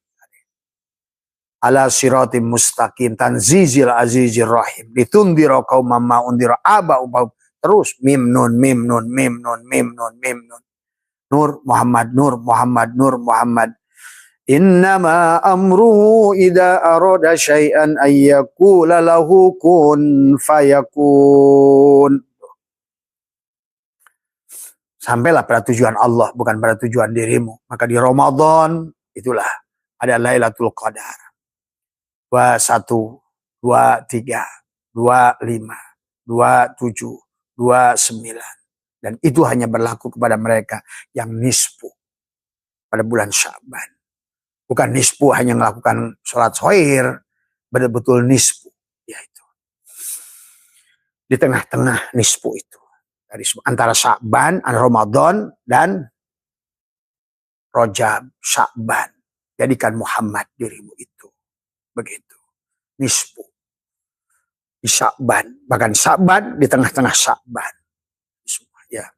Ala siratim mustaqim tanzizil azizir rahim. Ditundira qaumam ma'undira aba'ubahum. Terus mim nun mim nun mim nun mim nun mim nun. Nur Muhammad, Nur Muhammad, Nur Muhammad. Innama amruhu idza arada syai'an ayyakula lahu kun fayakun. Sampailah pada tujuan Allah, bukan pada tujuan dirimu. Maka di Ramadan itulah ada Lailatul Qadar. 21, 23, 25, 27. 29. Dan itu hanya berlaku kepada mereka yang nisfu pada bulan Sya'ban. Bukan nisfu hanya melakukan sholat khair, betul-betul nisfu. Yaitu. Di tengah-tengah nisfu itu. Dari antara Sya'ban, Ramadan, dan Rajab, Sya'ban. Jadikan Muhammad dirimu itu. Begitu. Nisfu. Di Sya'ban, bahkan Sya'ban di tengah-tengah Sya'ban. Ya.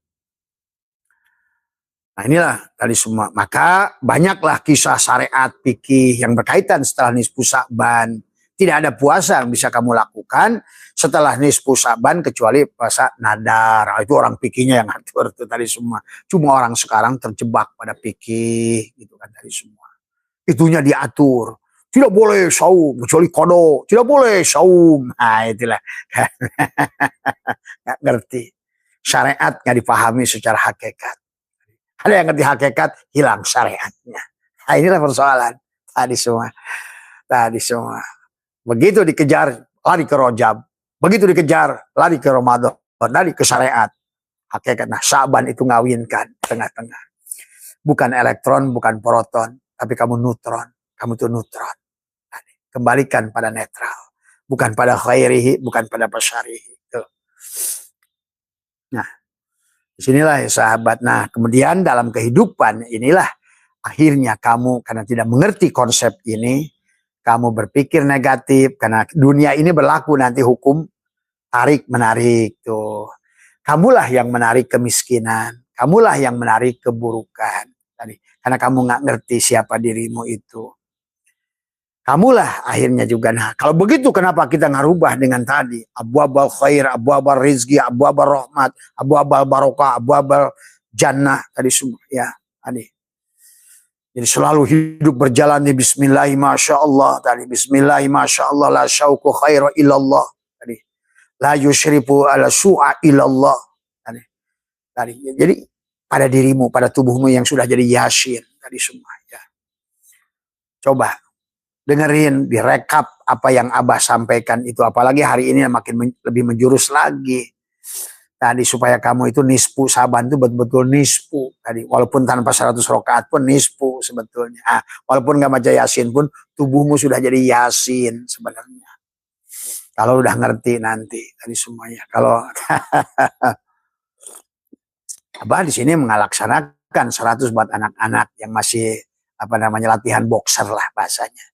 Nah inilah tadi semua. Maka banyaklah kisah syariat fikih yang berkaitan setelah nisfu Sya'ban. Tidak ada puasa yang bisa kamu lakukan setelah nisfu Sya'ban kecuali puasa nadar. Itu orang fikihnya yang atur itu tadi semua. Cuma orang sekarang terjebak pada fikih gitu kan tadi semua. Itunya diatur. Tidak boleh saum, kecuali kodo. Tidak boleh saum. Nah itulah. Nggak ngerti. Syariat nggak dipahami secara hakikat. Ada yang ngerti hakikat, hilang syariatnya. Nah inilah persoalan. Tadi semua. Begitu dikejar, lari ke Rajab. Begitu dikejar, lari ke Ramadan. Lari ke syariat. Hakikat. Nah Sya'ban itu ngawinkan tengah-tengah. Bukan elektron, bukan proton. Tapi kamu neutron. Kamu itu neutron. Kembalikan pada netral. bukan pada khairihi, bukan pada basyarihi. Tuh. Nah, disinilah ya sahabat. Nah, kemudian dalam kehidupan inilah akhirnya kamu karena tidak mengerti konsep ini, kamu berpikir negatif karena dunia ini berlaku nanti hukum tarik menarik tuh. Kamulah yang menarik kemiskinan, kamulah yang menarik keburukan tadi. Karena kamu nggak ngerti siapa dirimu itu. Kamulah akhirnya juga. Nah, kalau begitu kenapa kita nggak rubah dengan tadi? Abwabal khair, abwabal rizki, abwabal rahmat, abwabal barokah, abwabal jannah tadi semua ya. Tadi. Jadi selalu hidup berjalan di bismillahi masya Allah tadi. Bismillahi masya Allah la syauku khaira illallah tadi. La yusyrifu ala su'a illallah tadi. Tadi. Jadi pada dirimu, pada tubuhmu yang sudah jadi yasin tadi semua ya. Coba dengerin, direkap apa yang Abah sampaikan itu. Apalagi hari ini makin lebih menjurus lagi. Tadi supaya kamu itu nisfu saban itu betul-betul nisfu. Tadi walaupun tanpa 100 rakaat pun nisfu sebetulnya. Walaupun gak baca yasin pun tubuhmu sudah jadi yasin sebenarnya. Kalau udah ngerti nanti tadi semuanya. Kalau Abah di sini mengalaksanakan 100 buat anak-anak yang masih latihan boxer lah bahasanya.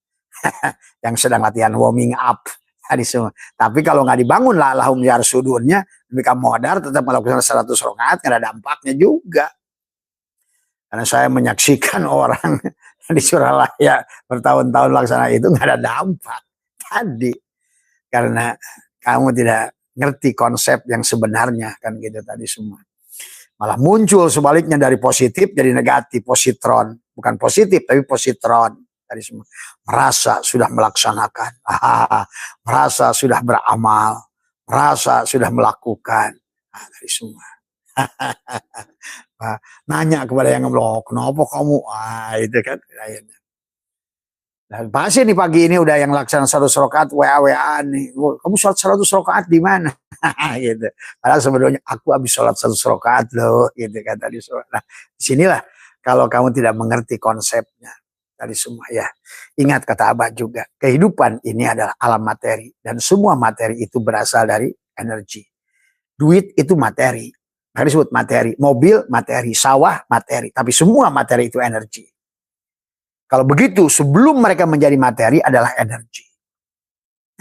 Yang sedang latihan warming up tadi semua. Tapi kalau nggak dibangun lah lahum yarsudunnya, mereka modar tetap melakukan 100 rakaat, nggak ada dampaknya juga. Karena saya menyaksikan orang di Suralaya bertahun-tahun laksana itu nggak ada dampak tadi. Karena kamu tidak ngerti konsep yang sebenarnya kan gitu tadi semua. Malah muncul sebaliknya dari positif jadi negatif, positron. Bukan positif tapi positron. Tadi semua merasa sudah melaksanakan, merasa sudah beramal, merasa sudah melakukan, tadi semua. Nanya kepada yang ngomong, kenapa kamu? Itu kan. Dan pasti nih pagi ini udah yang laksana 100 rakaat WA-WA nih. Kamu sholat 100 rakaat di mana? Gitu. Padahal sebenarnya aku habis sholat 100 rakaat loh, gitu kan tadi. Nah, disinilah kalau kamu tidak mengerti konsepnya. Tadi semua ya. Ingat kata Abah juga. Kehidupan ini adalah alam materi. Dan semua materi itu berasal dari energi. Duit itu materi. Nah, disebut materi. Mobil materi. Sawah materi. Tapi semua materi itu energi. Kalau begitu sebelum mereka menjadi materi adalah energi.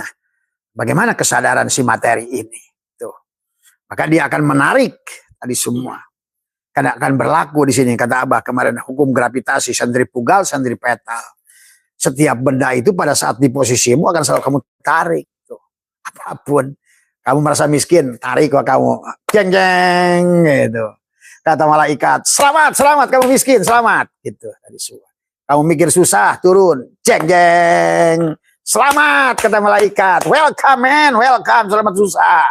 Nah, bagaimana kesadaran si materi ini? Tuh. Maka dia akan menarik tadi semua. Karena akan berlaku di sini kata Abah kemarin hukum gravitasi sentrifugal sentripetal. Setiap benda itu pada saat di posisimu akan selalu kamu tarik. Tuh. Apapun kamu merasa miskin, tarik ke kamu, jeng jeng gitu. Kata malaikat, selamat selamat kamu miskin selamat gitu tadi semua. Kamu mikir susah turun, jeng jeng, selamat kata malaikat, welcome man, welcome selamat susah.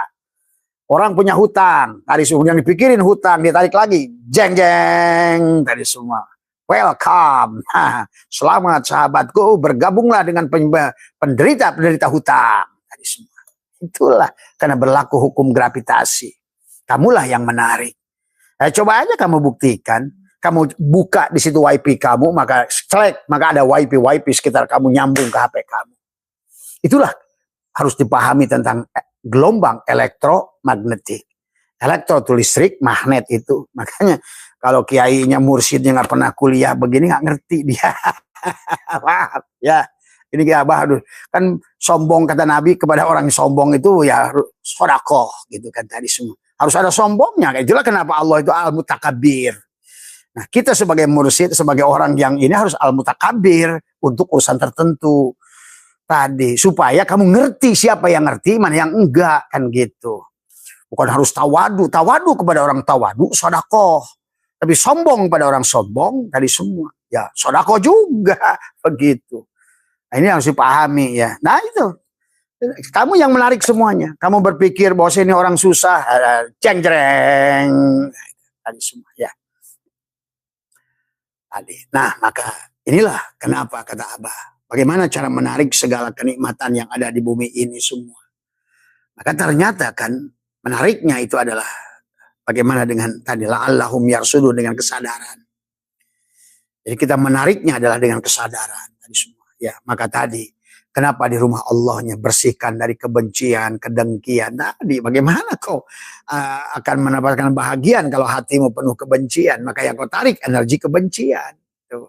Orang punya hutang, tadi semua yang dipikirin hutang, dia tarik lagi, jeng jeng, tadi semua. Welcome, selamat sahabatku, bergabunglah dengan penderita hutang, tadi semua. Itulah karena berlaku hukum gravitasi. Kamulah yang menarik. Coba aja kamu buktikan, kamu buka di situ wifi kamu, maka selek, maka ada wifi sekitar kamu nyambung ke HP kamu. Itulah harus dipahami tentang gelombang elektromagnetik. Elektro itu listrik, magnet itu. Makanya kalau kiainya mursyidnya nggak pernah kuliah begini nggak ngerti dia. Ya, ini Abah kan sombong kata Nabi kepada orang yang sombong itu ya sodakoh gitu kan tadi semua. Harus ada sombongnya. Itulah kenapa Allah itu al-mutakabir. Nah kita sebagai mursyid, sebagai orang yang ini harus al-mutakabir untuk urusan tertentu. Tadi supaya kamu ngerti siapa yang ngerti mana yang enggak kan gitu. Bukan harus tawadu kepada orang tawadu sedekah, tapi sombong pada orang sombong tadi semua ya sedekah juga begitu. Nah, ini harus dipahami ya. Nah itu kamu yang menarik semuanya. Kamu berpikir bahwa ini orang susah, ceng jreng tadi semua ya. Tadi. Nah maka inilah kenapa kata Abah. Bagaimana cara menarik segala kenikmatan yang ada di bumi ini semua. Maka ternyata kan menariknya itu adalah bagaimana dengan tadi la'allahum yarsudun dengan kesadaran. Jadi kita menariknya adalah dengan kesadaran tadi semua. Ya, maka tadi Kenapa di rumah Allahnya bersihkan dari kebencian, kedengkian. Tadi bagaimana kau akan mendapatkan bahagian kalau hatimu penuh kebencian? Maka yang kau tarik energi kebencian. Tuh.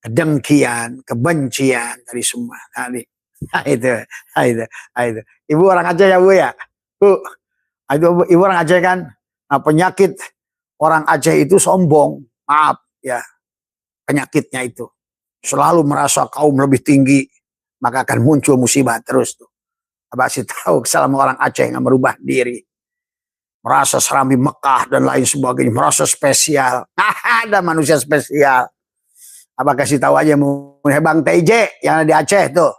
Kedengkian, kebencian, tadi semua. Tadi. Nah, itu. Ibu orang Aceh ya Bu ya? Bu, itu ibu orang Aceh kan? Nah, penyakit orang Aceh itu sombong. Maaf ya, penyakitnya itu. Selalu merasa kaum lebih tinggi. Maka akan muncul musibah terus tuh. Abah sih tahu selama orang Aceh yang merubah diri. Merasa serambi Mekah dan lain sebagainya. Merasa spesial. Ada manusia spesial. Abah kasih tahu aja Bang TJ yang ada di Aceh tuh.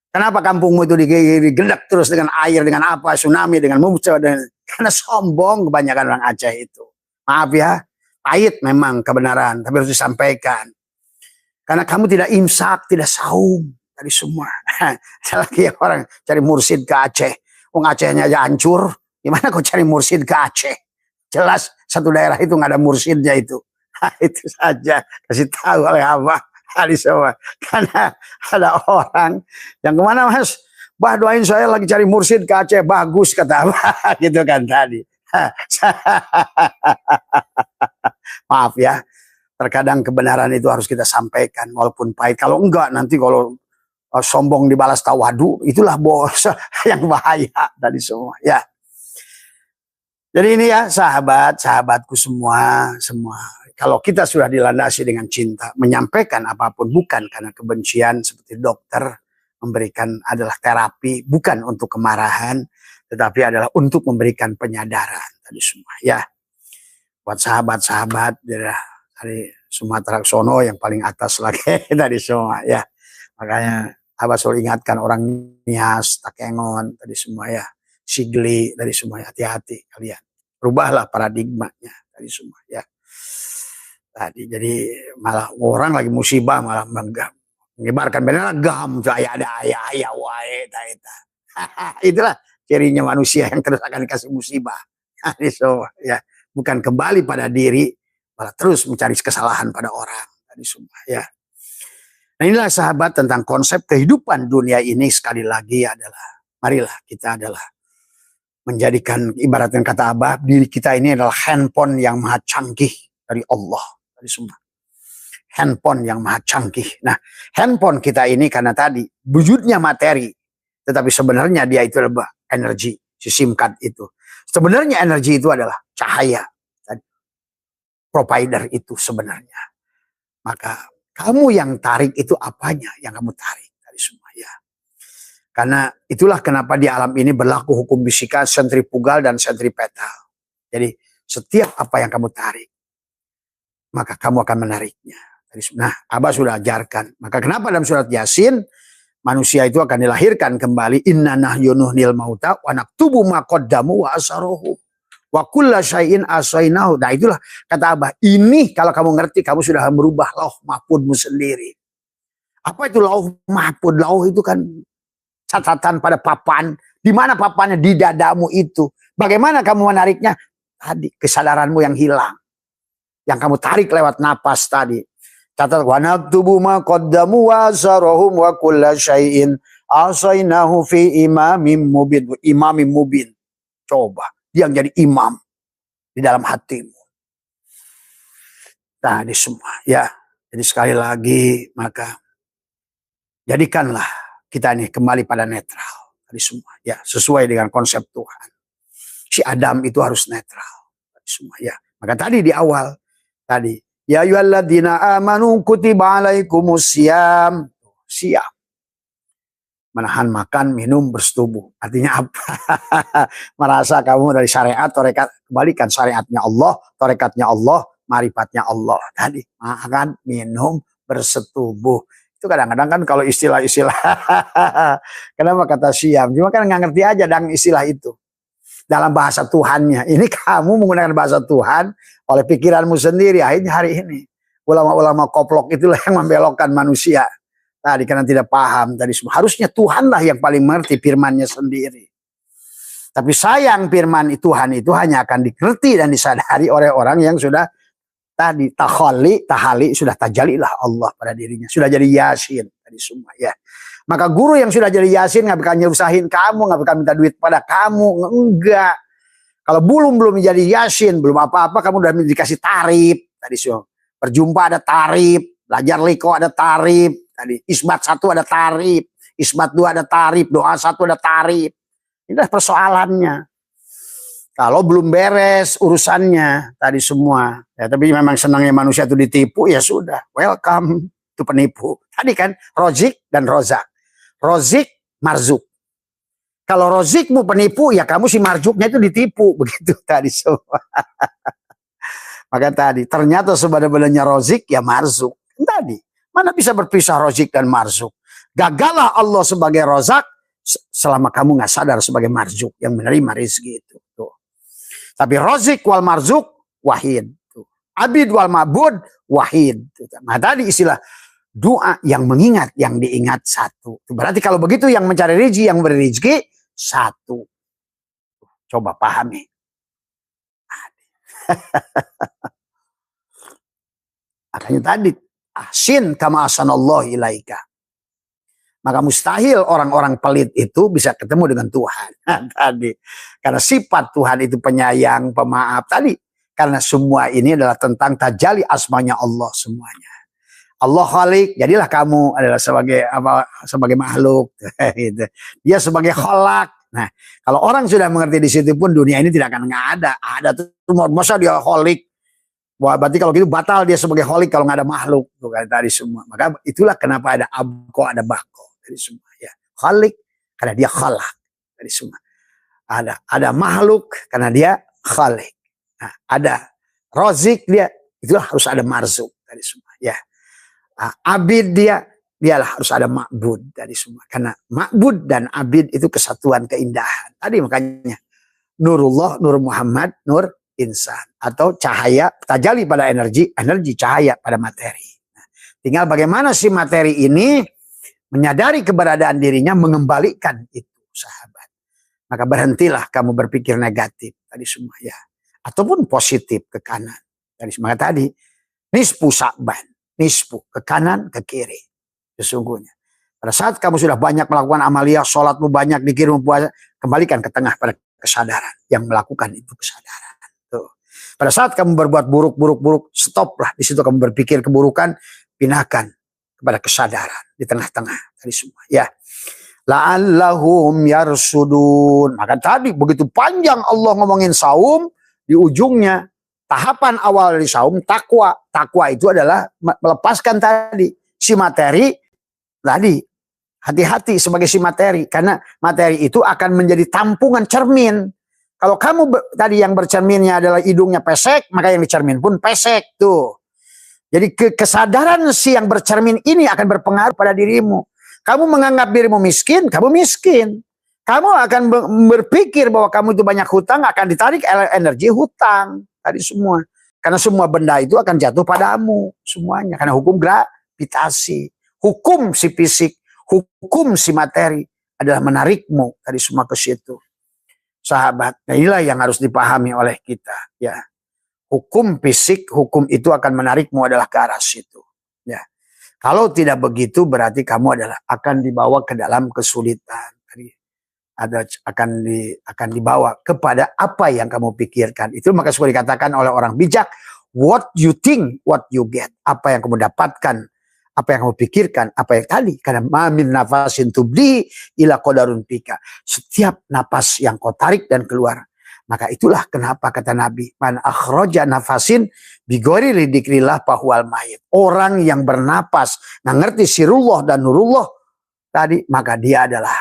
Kenapa kampungmu itu digendak terus dengan air, dengan apa, tsunami, dengan muncul. Karena sombong kebanyakan orang Aceh itu. Maaf ya, pahit memang kebenaran. Tapi harus disampaikan. Karena kamu tidak imsak, tidak saum. Tadi semua. Ada lagi orang cari mursid ke Aceh. Wong Acehnya aja hancur. Gimana kau cari mursid ke Aceh? Jelas satu daerah itu nggak ada mursidnya itu. Nah, itu saja. Kasih tahu oleh Abah. Tadi semua. Karena ada orang yang kemana Mas? Bah doain saya lagi cari mursid ke Aceh. Bagus kata Abah. Gitu kan tadi. Maaf ya. Terkadang kebenaran itu harus kita sampaikan. Walaupun pahit. Kalau enggak nanti kalau sombong dibalas tawadu, itulah bos yang bahaya tadi semua ya. Jadi ini ya sahabatku semua. Kalau kita sudah dilandasi dengan cinta, menyampaikan apapun bukan karena kebencian seperti dokter memberikan adalah terapi, bukan untuk kemarahan, tetapi adalah untuk memberikan penyadaran tadi semua ya. Buat sahabat-sahabat dari Sumatera sono yang paling atas lagi tadi semua ya. Makanya Abah selalu ingatkan orang Nias, Takengon, tadi semua ya. Sigli, tadi semua ya. Hati-hati kalian. Rubahlah paradigmanya, tadi semua ya. Tadi jadi malah orang lagi musibah malah menyebarkan benar gam saya ada ayah wae taita. Itulah cirinya manusia yang terus akan dikasih musibah. Tadi semua ya. Bukan kembali pada diri, malah terus mencari kesalahan pada orang. Tadi semua ya. Nah inilah sahabat tentang konsep kehidupan dunia ini sekali lagi adalah marilah kita adalah menjadikan ibaratnya kata Abah diri kita ini adalah handphone yang maha canggih dari Allah. Dari semua. Handphone yang maha canggih. Nah handphone kita ini karena tadi wujudnya materi tetapi sebenarnya dia itu adalah energi si SIM card itu. Sebenarnya energi itu adalah cahaya. Provider itu sebenarnya. Maka kamu yang tarik itu apanya yang kamu tarik dari semua ya. Karena itulah kenapa di alam ini berlaku hukum fisika sentrifugal dan sentripetal. Jadi setiap apa yang kamu tarik, maka kamu akan menariknya. Nah, Abah sudah ajarkan. Maka kenapa dalam surat Yasin manusia itu akan dilahirkan kembali inna nahyu nuhnil mauta wa naktubu ma qaddamu wa asaruhu wa kulla syai'in asainahu. Nah itulah kata Abah, ini kalau kamu ngerti kamu sudah merubah lauh mahfudmu sendiri. Apa itu lauh mahfud? Lauh itu kan catatan pada papan. Di mana papannya? Di dadamu itu. Bagaimana kamu menariknya? Tadi kesadaranmu yang hilang. Yang kamu tarik lewat napas tadi. Catat wa naktubu ma qaddamu wa asaruhum wa kulla syai'in asainahu fi imamin mubin. Imamin mubin. Coba. Yang jadi imam di dalam hatimu. Nah, ini semua ya. Jadi sekali lagi maka jadikanlah kita ini kembali pada netral. Tadi semua ya, sesuai dengan konsep Tuhan. Si Adam itu harus netral. Tadi semua ya. Maka tadi di awal tadi ya ayyuhalladzina amanu kutiba alaikumusiyam. Siap. Menahan makan, minum, bersetubuh. Artinya apa? Merasa kamu dari syariat, torekat, kembalikan syariatnya Allah, torekatnya Allah, marifatnya Allah. Tadi makan, minum, bersetubuh. Itu kadang-kadang kan kalau istilah-istilah. Kenapa kata siam? Cuma kan nggak ngerti aja dang istilah itu. Dalam bahasa Tuhannya. Ini kamu menggunakan bahasa Tuhan oleh pikiranmu sendiri. Akhirnya hari ini. Ulama-ulama koplok itulah yang membelokkan manusia. Tadi karena tidak paham tadi semua. Harusnya Tuhanlah yang paling mengerti firman-Nya sendiri. Tapi sayang firman Tuhan itu hanya akan dikerti dan disadari oleh orang yang sudah tadi tahali sudah tajalilah Allah pada dirinya. Sudah jadi Yasin tadi semua ya. Maka guru yang sudah jadi yasin nggak bakal nyusahin kamu, nggak bakal minta duit pada kamu, enggak. Kalau belum jadi yasin, belum apa-apa, kamu udah dikasih tarif. Tadi berjumpa ada tarif, belajar liko ada tarif, tadi isbat 1 ada tarif, isbat 2 ada tarif, doa 1 ada tarif. Inilah persoalannya. Kalau belum beres urusannya tadi semua, ya tapi memang senangnya manusia itu ditipu, ya sudah, welcome to penipu. Tadi kan rozik dan rozak. Rozik, marzuk. Kalau rozikmu penipu, ya kamu si marzuknya itu ditipu. Begitu tadi semua. Maka tadi, ternyata sebenarnya rozik, ya marzuk. Tadi, mana bisa berpisah rozik dan marzuk. Gagalah Allah sebagai rozak, selama kamu nggak sadar sebagai marzuk, yang menerima rezeki itu. Tuh. Tapi rozik wal marzuk, wahid. Tuh. Abid wal ma'bud, wahid. Tuh. Nah tadi istilah, doa yang mengingat, yang diingat satu. Berarti kalau begitu yang mencari rezeki, yang beri rezeki satu. Coba pahami. Makanya tadi, ahsin kama ahsanallahu ilaika. Maka mustahil orang-orang pelit itu bisa ketemu dengan Tuhan. Nah, tadi, karena sifat Tuhan itu penyayang, pemaaf. Tadi, karena semua ini adalah tentang tajalli asmanya Allah semuanya. Allah khalik, jadilah kamu adalah sebagai makhluk. Gitu. Dia sebagai kholak. Nah, kalau orang sudah mengerti di situ pun dunia ini tidak akan ada. Ada tuh, masa dia khalik. Wah, berarti kalau gitu batal dia sebagai khalik kalau nggak ada makhluk. Tuh kan tadi semua. Maka itulah kenapa ada abko, ada bako. Tadi semua. Ya. Khalik, karena dia kholak. Tadi semua. Ada makhluk, karena dia khalik. Nah, ada rozik dia, itulah harus ada marzuk. Tadi semua. Ya. Abid dialah harus ada ma'bud dari semua. Karena ma'bud dan abid itu kesatuan keindahan. Tadi makanya nurullah, nur Muhammad, nur insan. Atau cahaya, tajalli pada energi cahaya pada materi. Nah, tinggal bagaimana si materi ini menyadari keberadaan dirinya, mengembalikan itu sahabat. Maka berhentilah kamu berpikir negatif tadi semua ya. Ataupun positif ke kanan. Tadi semua tadi. Nisfu Sa'ban. Nisfu, ke kanan, ke kiri. Sesungguhnya. Pada saat kamu sudah banyak melakukan amaliyah, sholatmu banyak, dikirim puasa, kembalikan ke tengah pada kesadaran. Yang melakukan itu kesadaran. Tuh. Pada saat kamu berbuat buruk, stoplah. Di situ kamu berpikir keburukan, pindahkan kepada kesadaran. Di tengah-tengah. Tadi semua. Ya. La'allahum yarsudun. Maka tadi begitu panjang Allah ngomongin saum, di ujungnya, tahapan awal dari saum, takwa. Takwa itu adalah melepaskan tadi si materi. Tadi hati-hati sebagai si materi. Karena materi itu akan menjadi tampungan cermin. Kalau kamu tadi yang bercerminnya adalah hidungnya pesek, maka yang dicermin pun pesek. Tuh. Jadi kesadaran si yang bercermin ini akan berpengaruh pada dirimu. Kamu menganggap dirimu miskin, kamu miskin. Kamu akan berpikir bahwa kamu itu banyak hutang, akan ditarik energi hutang. Tadi semua. Karena semua benda itu akan jatuh padamu. Semuanya. Karena hukum gravitasi. Hukum si fisik. Hukum si materi. Adalah menarikmu. Tadi semua ke situ. Sahabat. Nah inilah yang harus dipahami oleh kita. Ya. Hukum fisik. Hukum itu akan menarikmu adalah ke arah situ. Ya. Kalau tidak begitu berarti kamu adalah akan dibawa ke dalam kesulitan. Akan dibawa kepada apa yang kamu pikirkan. Itu maka sudah dikatakan oleh orang bijak, what you think, what you get. Apa yang kamu dapatkan, apa yang kamu pikirkan, apa yang tadi. Karena mamin nafasin tubdi ila qadarun pika. Setiap napas yang kau tarik dan keluar. Maka itulah kenapa kata Nabi, man akhraja nafasin bigori lidikrillah pahual mayit. Orang yang bernapas, nggak ngerti sirullah dan nurullah tadi, maka dia adalah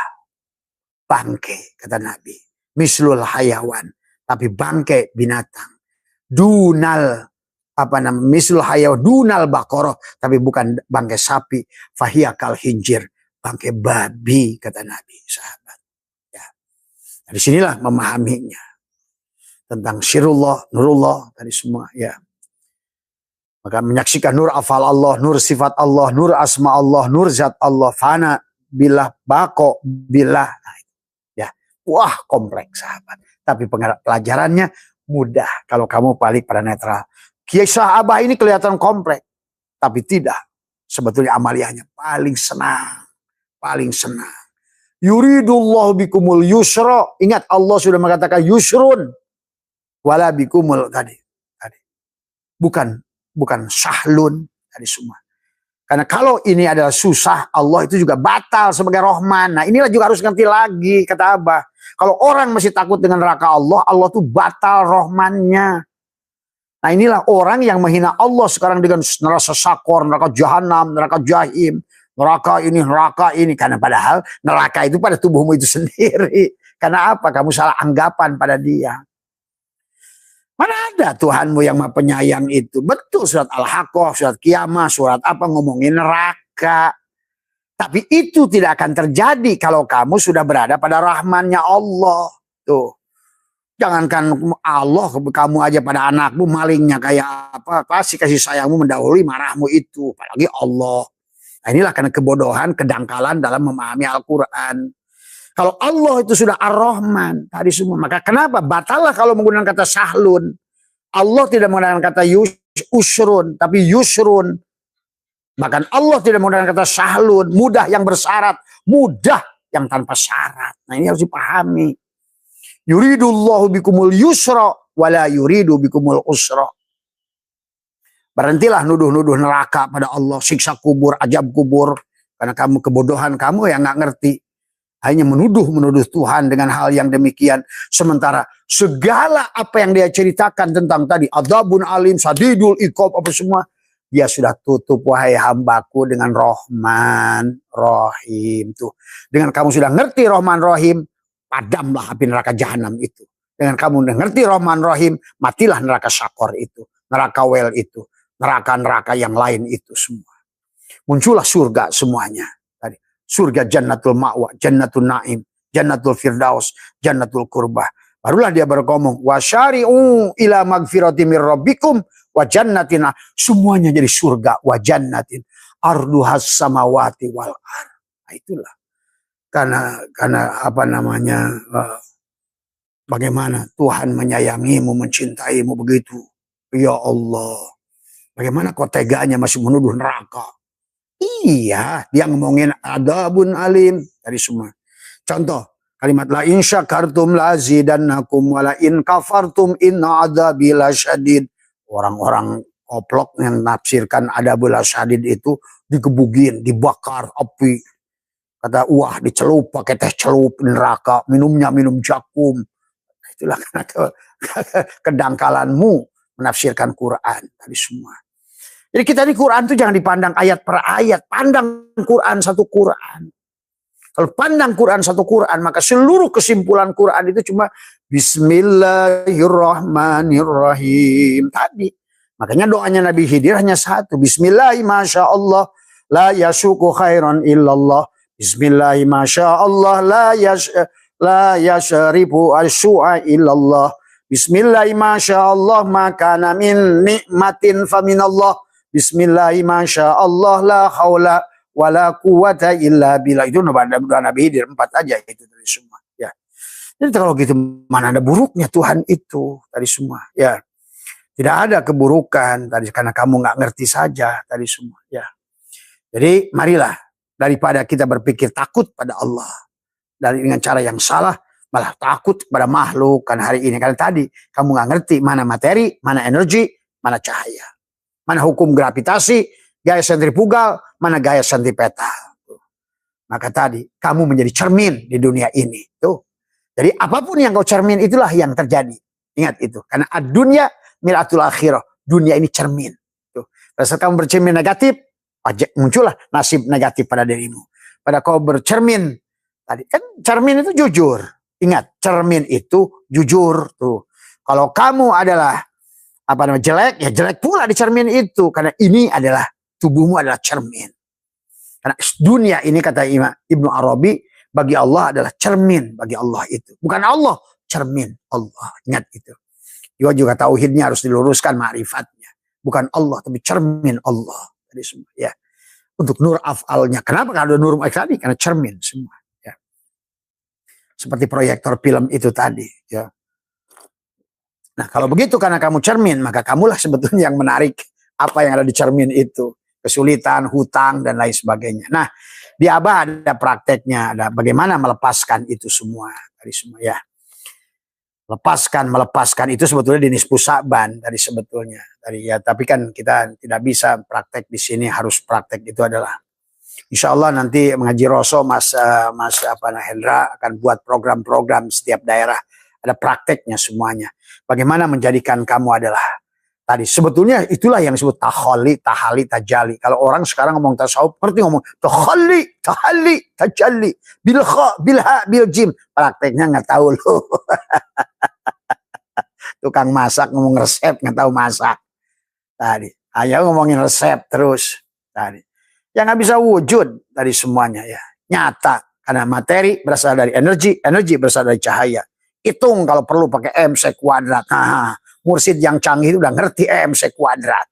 bangke, kata Nabi. Mislul hayawan. Tapi bangke binatang. Dunal, mislul hayawan, dunal bakoroh. Tapi bukan bangke sapi. Fahiyakal hinjir. Bangke babi, kata Nabi, sahabat. Ya. Nah, disinilah memahaminya. Tentang sirullah, nurullah, tadi semua. Ya. Maka menyaksikan nur afal Allah, nur sifat Allah, nur asma Allah, nur zat Allah. Fana, billah, bako, billah. Wah, kompleks sahabat. Tapi pelajarannya mudah kalau kamu balik pada netral. Kisah Abah ini kelihatan kompleks. Tapi tidak. Sebetulnya amaliyahnya paling senang. paling senang. Yuridullahu bikumul yusra. Ingat Allah sudah mengatakan yusrun. Wala bikumul tadi. Bukan sahlun tadi semua. Karena kalau ini adalah susah, Allah itu juga batal sebagai Rahman. Nah inilah juga harus ngerti lagi, kata Abah. Kalau orang masih takut dengan neraka Allah, Allah tuh batal Rahmannya. Nah inilah orang yang menghina Allah sekarang dengan neraka sakor, neraka jahanam, neraka jahim, neraka ini. Karena padahal neraka itu pada tubuhmu itu sendiri. Karena apa? Kamu salah anggapan pada dia. Mana ada Tuhanmu yang maha penyayang itu? Betul surat Al-Haqqah, surat Qiyamah, surat apa ngomongin neraka. Tapi itu tidak akan terjadi kalau kamu sudah berada pada rahmannya Allah. Tuh. Jangankan Allah, kamu aja pada anakmu malingnya kayak apa. Pasti kasih sayangmu mendahului marahmu itu. Apalagi Allah. Nah inilah karena kebodohan, kedangkalan dalam memahami Al-Quran. Kalau Allah itu sudah Ar-Rahman tadi semua, maka kenapa batallah kalau menggunakan kata sahlun? Allah tidak menggunakan kata usrun, tapi yusrun. Bahkan Allah tidak menggunakan kata sahlun, mudah yang bersyarat, mudah yang tanpa syarat. Nah ini harus dipahami. Yuridullahu bikumul yusra, wala yuridu bikumul usra. Berhentilah nuduh-nuduh neraka pada Allah, siksa kubur, azab kubur, karena kamu kebodohan kamu yang nggak ngerti. Hanya menuduh Tuhan dengan hal yang demikian. Sementara segala apa yang dia ceritakan tentang tadi. Adzabun alim, sadidul iqab, apa semua. Dia sudah tutup, wahai hambaku, dengan Rahman, Rahim. Tuh. Dengan kamu sudah ngerti Rahman, Rahim, padamlah api neraka jahanam itu. Dengan kamu udah ngerti Rahman, Rahim, matilah neraka syakor itu. Neraka wel itu. Neraka-neraka yang lain itu semua. Muncullah surga semuanya. Surga jannatul ma'wa, jannatul na'im, jannatul firdaus, jannatul qurbah. Barulah dia berngomong, wa syari'u ila magfirati mir rabbikum wa jannatin. Semuanya jadi surga, wa jannatin arduhas samawati wal ar. Nah, itulah. Karena apa namanya, bagaimana Tuhan menyayangimu, mencintaimu begitu. Ya Allah. Bagaimana kau teganya masih menuduh neraka? Iya, dia ngomongin adzabun alim dari semua. Contoh, kalimat la in syakartum la azidannakum wa la in kafartum inna adzabi lasyadid. Orang-orang koplok yang nafsirkan adzabul lasyadid itu digebugin, dibakar api. Kata wah dicelup pakai teh celup neraka, minumnya minum jakum. Itulah kedangkalanmu menafsirkan Quran tadi semua. Jadi kita di Quran itu jangan dipandang ayat per ayat. Pandang Quran satu Quran. Kalau pandang Quran satu Quran, maka seluruh kesimpulan Quran itu cuma Bismillahirrahmanirrahim. Tadi. Makanya doanya Nabi Khidir hanya satu. Bismillahirrahmanirrahim. La yasuku khairan illallah. Bismillahirrahmanirrahim. La yashribu al-su'a illallah. Bismillahirrahmanirrahim. Makana min nikmatin faminallah. Bismillahirrahmanirrahim. La haula wala quwata illa billah. Itu doa Nabi Khidir 4 aja itu dari semua. Ya. Jadi kalau gitu mana ada buruknya Tuhan itu tadi semua. Ya. Tidak ada keburukan tadi karena kamu nggak ngerti saja tadi semua. Ya. Jadi marilah daripada kita berpikir takut pada Allah dari dengan cara yang salah malah takut pada makhluk kan hari ini karena tadi kamu nggak ngerti mana materi, mana energi, mana cahaya. Mana hukum gravitasi, gaya sentrifugal, mana gaya sentripetal. Maka tadi, kamu menjadi cermin di dunia ini. Tuh. Jadi apapun yang kau cermin, itulah yang terjadi. Ingat itu. Karena dunia miratul akhirah. Dunia ini cermin. Tuh. Pada saat kamu bercermin negatif, muncullah nasib negatif pada dirimu. Pada kau bercermin, tadi kan cermin itu jujur. Ingat, cermin itu jujur. Tuh. Kalau kamu adalah apa namanya jelek, ya jelek pula di cermin itu. Karena ini adalah, tubuhmu adalah cermin. Karena dunia ini kata Ibnu Arabi, bagi Allah adalah cermin bagi Allah itu. Bukan Allah, cermin Allah. Ingat itu. Juga tauhidnya harus diluruskan ma'rifatnya. Bukan Allah, tapi cermin Allah. Jadi semua, ya. Untuk nur af'alnya. Kenapa kalau ada nur tadi? Karena cermin semua. Ya. Seperti proyektor film itu tadi. Ya. Nah kalau begitu karena kamu cermin, maka kamulah sebetulnya yang menarik apa yang ada di cermin itu. Kesulitan, hutang, dan lain sebagainya. Nah Di Abah ada prakteknya, ada bagaimana melepaskan itu semua tadi semua ya. Melepaskan itu sebetulnya di nisfu Sa'ban tadi sebetulnya. Tadi ya, tapi kan kita tidak bisa praktek di sini, harus praktek itu adalah insya Allah nanti mengaji Roso Mas Hendra akan buat program-program setiap daerah, ada prakteknya semuanya. Bagaimana menjadikan kamu adalah tadi sebetulnya itulah yang disebut tahali, tajali. Kalau orang sekarang ngomong tasawuf, ngerti ngomong tahali, tajalli, bilha, biljim. Prakteknya nggak tahu loh. Tukang masak ngomong resep nggak tahu masak. Tadi, ayo ngomongin resep terus. Tadi, yang nggak bisa wujud dari semuanya ya, nyata. Karena materi berasal dari energi, energi berasal dari cahaya. Hitung kalau perlu pakai MC kuadrat. Nah, mursyid yang canggih itu udah ngerti MC kuadrat.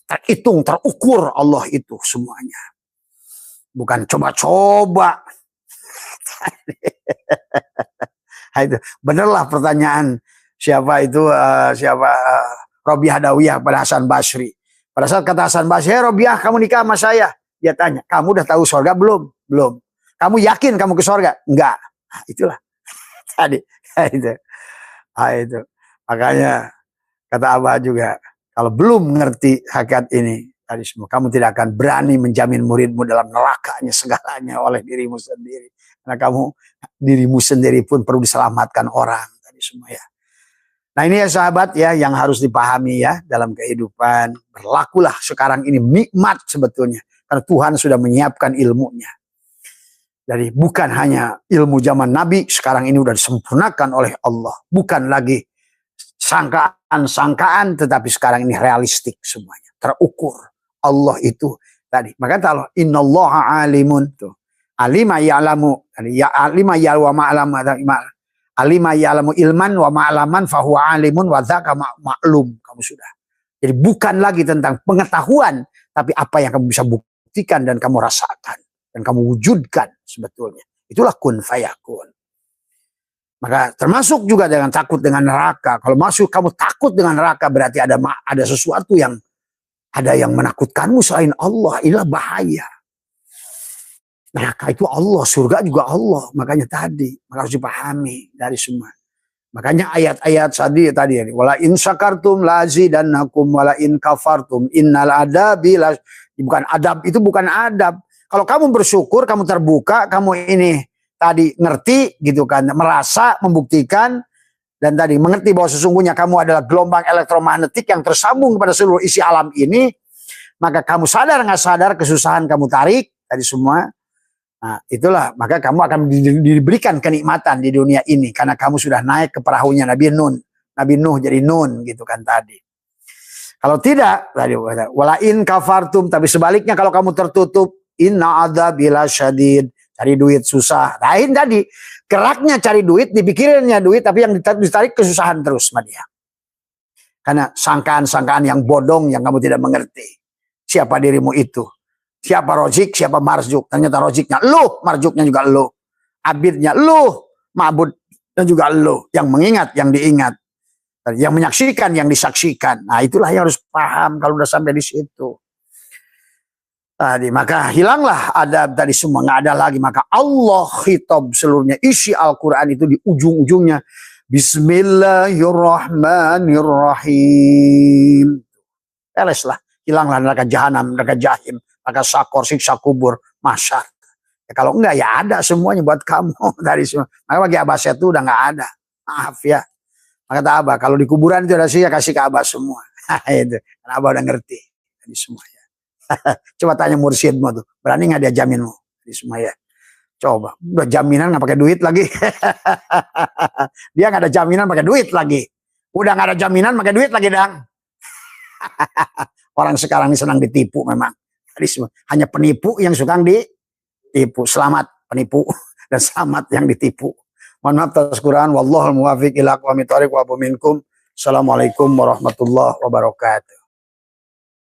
Terhitung, terukur Allah itu semuanya. Bukan coba-coba. Itu benerlah pertanyaan siapa itu Robiah Dawiyah pada Hasan Basri. Pada saat kata Hasan Basri, Robiah kamu nikah sama saya. Dia tanya, kamu udah tahu surga belum? Belum. Kamu yakin kamu ke surga? Enggak. Nah, itulah. Tadi itu. Makanya kata Abah juga, kalau belum mengerti hakikat ini, tadi semua kamu tidak akan berani menjamin muridmu dalam nerakanya segalanya oleh dirimu sendiri. Karena kamu dirimu sendiri pun perlu diselamatkan orang tadi semua ya. Nah ini ya sahabat ya yang harus dipahami ya dalam kehidupan. Berlakulah sekarang ini nikmat sebetulnya. Karena Tuhan sudah menyiapkan ilmunya. Jadi bukan hanya ilmu zaman Nabi, sekarang ini sudah disempurnakan oleh Allah. Bukan lagi sangkaan-sangkaan, tetapi sekarang ini realistik semuanya. Terukur. Allah itu tadi. Maka kalau innallaha alimun tuh. Alima ya'lamu. Ya alima ya'lamu ma'alamu. Alima ya'lamu ilman wa ma'alaman fahuwa alimun wa dzaka ma'lum. Kamu sudah. Jadi bukan lagi tentang pengetahuan, tapi apa yang kamu bisa buktikan dan kamu rasakan. Dan kamu wujudkan sebetulnya. Itulah kun fayakun. Maka termasuk juga dengan takut dengan neraka. Kalau masuk kamu takut dengan neraka berarti ada sesuatu yang ada yang menakutkanmu selain Allah. Inilah bahaya. Neraka itu Allah, surga juga Allah. Makanya tadi harus dipahami dari semua. Makanya ayat-ayat tadi wala in syakartum lazidannakum wala in kafartum innal adabi bukan adab, itu bukan adab. Kalau kamu bersyukur, kamu terbuka, kamu ini tadi ngerti gitu kan, merasa, membuktikan dan tadi mengerti bahwa sesungguhnya kamu adalah gelombang elektromagnetik yang tersambung kepada seluruh isi alam ini, maka kamu sadar nggak sadar kesusahan kamu tarik tadi semua. Nah, itulah maka kamu akan diberikan kenikmatan di dunia ini karena kamu sudah naik ke perahunya Nabi Nuh jadi Nun gitu kan tadi. Kalau tidak tadi walain kafartum, tapi sebaliknya kalau kamu tertutup inna adzabila syadid, cari duit susah. Lain tadi geraknya cari duit, dipikirinnya duit, tapi yang ditarik kesusahan terus sama dia. Karena sangkaan-sangkaan yang bodong yang kamu tidak mengerti. Siapa dirimu itu? Siapa Rozik, siapa Marjuk. Ternyata Roziknya lu, Marjuknya juga lu. Abidnya lu, Ma'budnya juga lu. Yang mengingat, yang diingat. Yang menyaksikan, yang disaksikan. Nah itulah yang harus paham kalau udah sampai di situ. Tadi, maka hilanglah adab tadi semua. Nggak ada lagi. Maka Allah khitab seluruhnya. Isi Al-Quran itu di ujung-ujungnya. Bismillahirrahmanirrahim. Bereslah. Hilanglah neraka jahanam, neraka jahim. Maka sakor, siksa kubur, masyar. Ya, kalau enggak ya ada semuanya buat kamu dari semua. Maka bagi Abah itu udah enggak ada. Maaf ya. Maka kata Abah, kalau di kuburan itu ada sih ya kasih ke Abah semua. Itu. Karena Abah udah ngerti dari semua ya. Coba tanya mursyidmu tuh, berani nggak dia jaminmu dari semua ya. Coba, udah jaminan nggak pakai duit lagi. Dia nggak ada jaminan pakai duit lagi. Udah nggak ada jaminan pakai duit lagi dang. Orang sekarang ini senang ditipu memang. Hanya penipu yang suka ditipu. Selamat penipu dan selamat yang ditipu. Mohon maaf atas Quran. Wallahul muwaffiq ila aqwamit thoriq wa minkum. Assalamualaikum warahmatullahi wabarakatuh.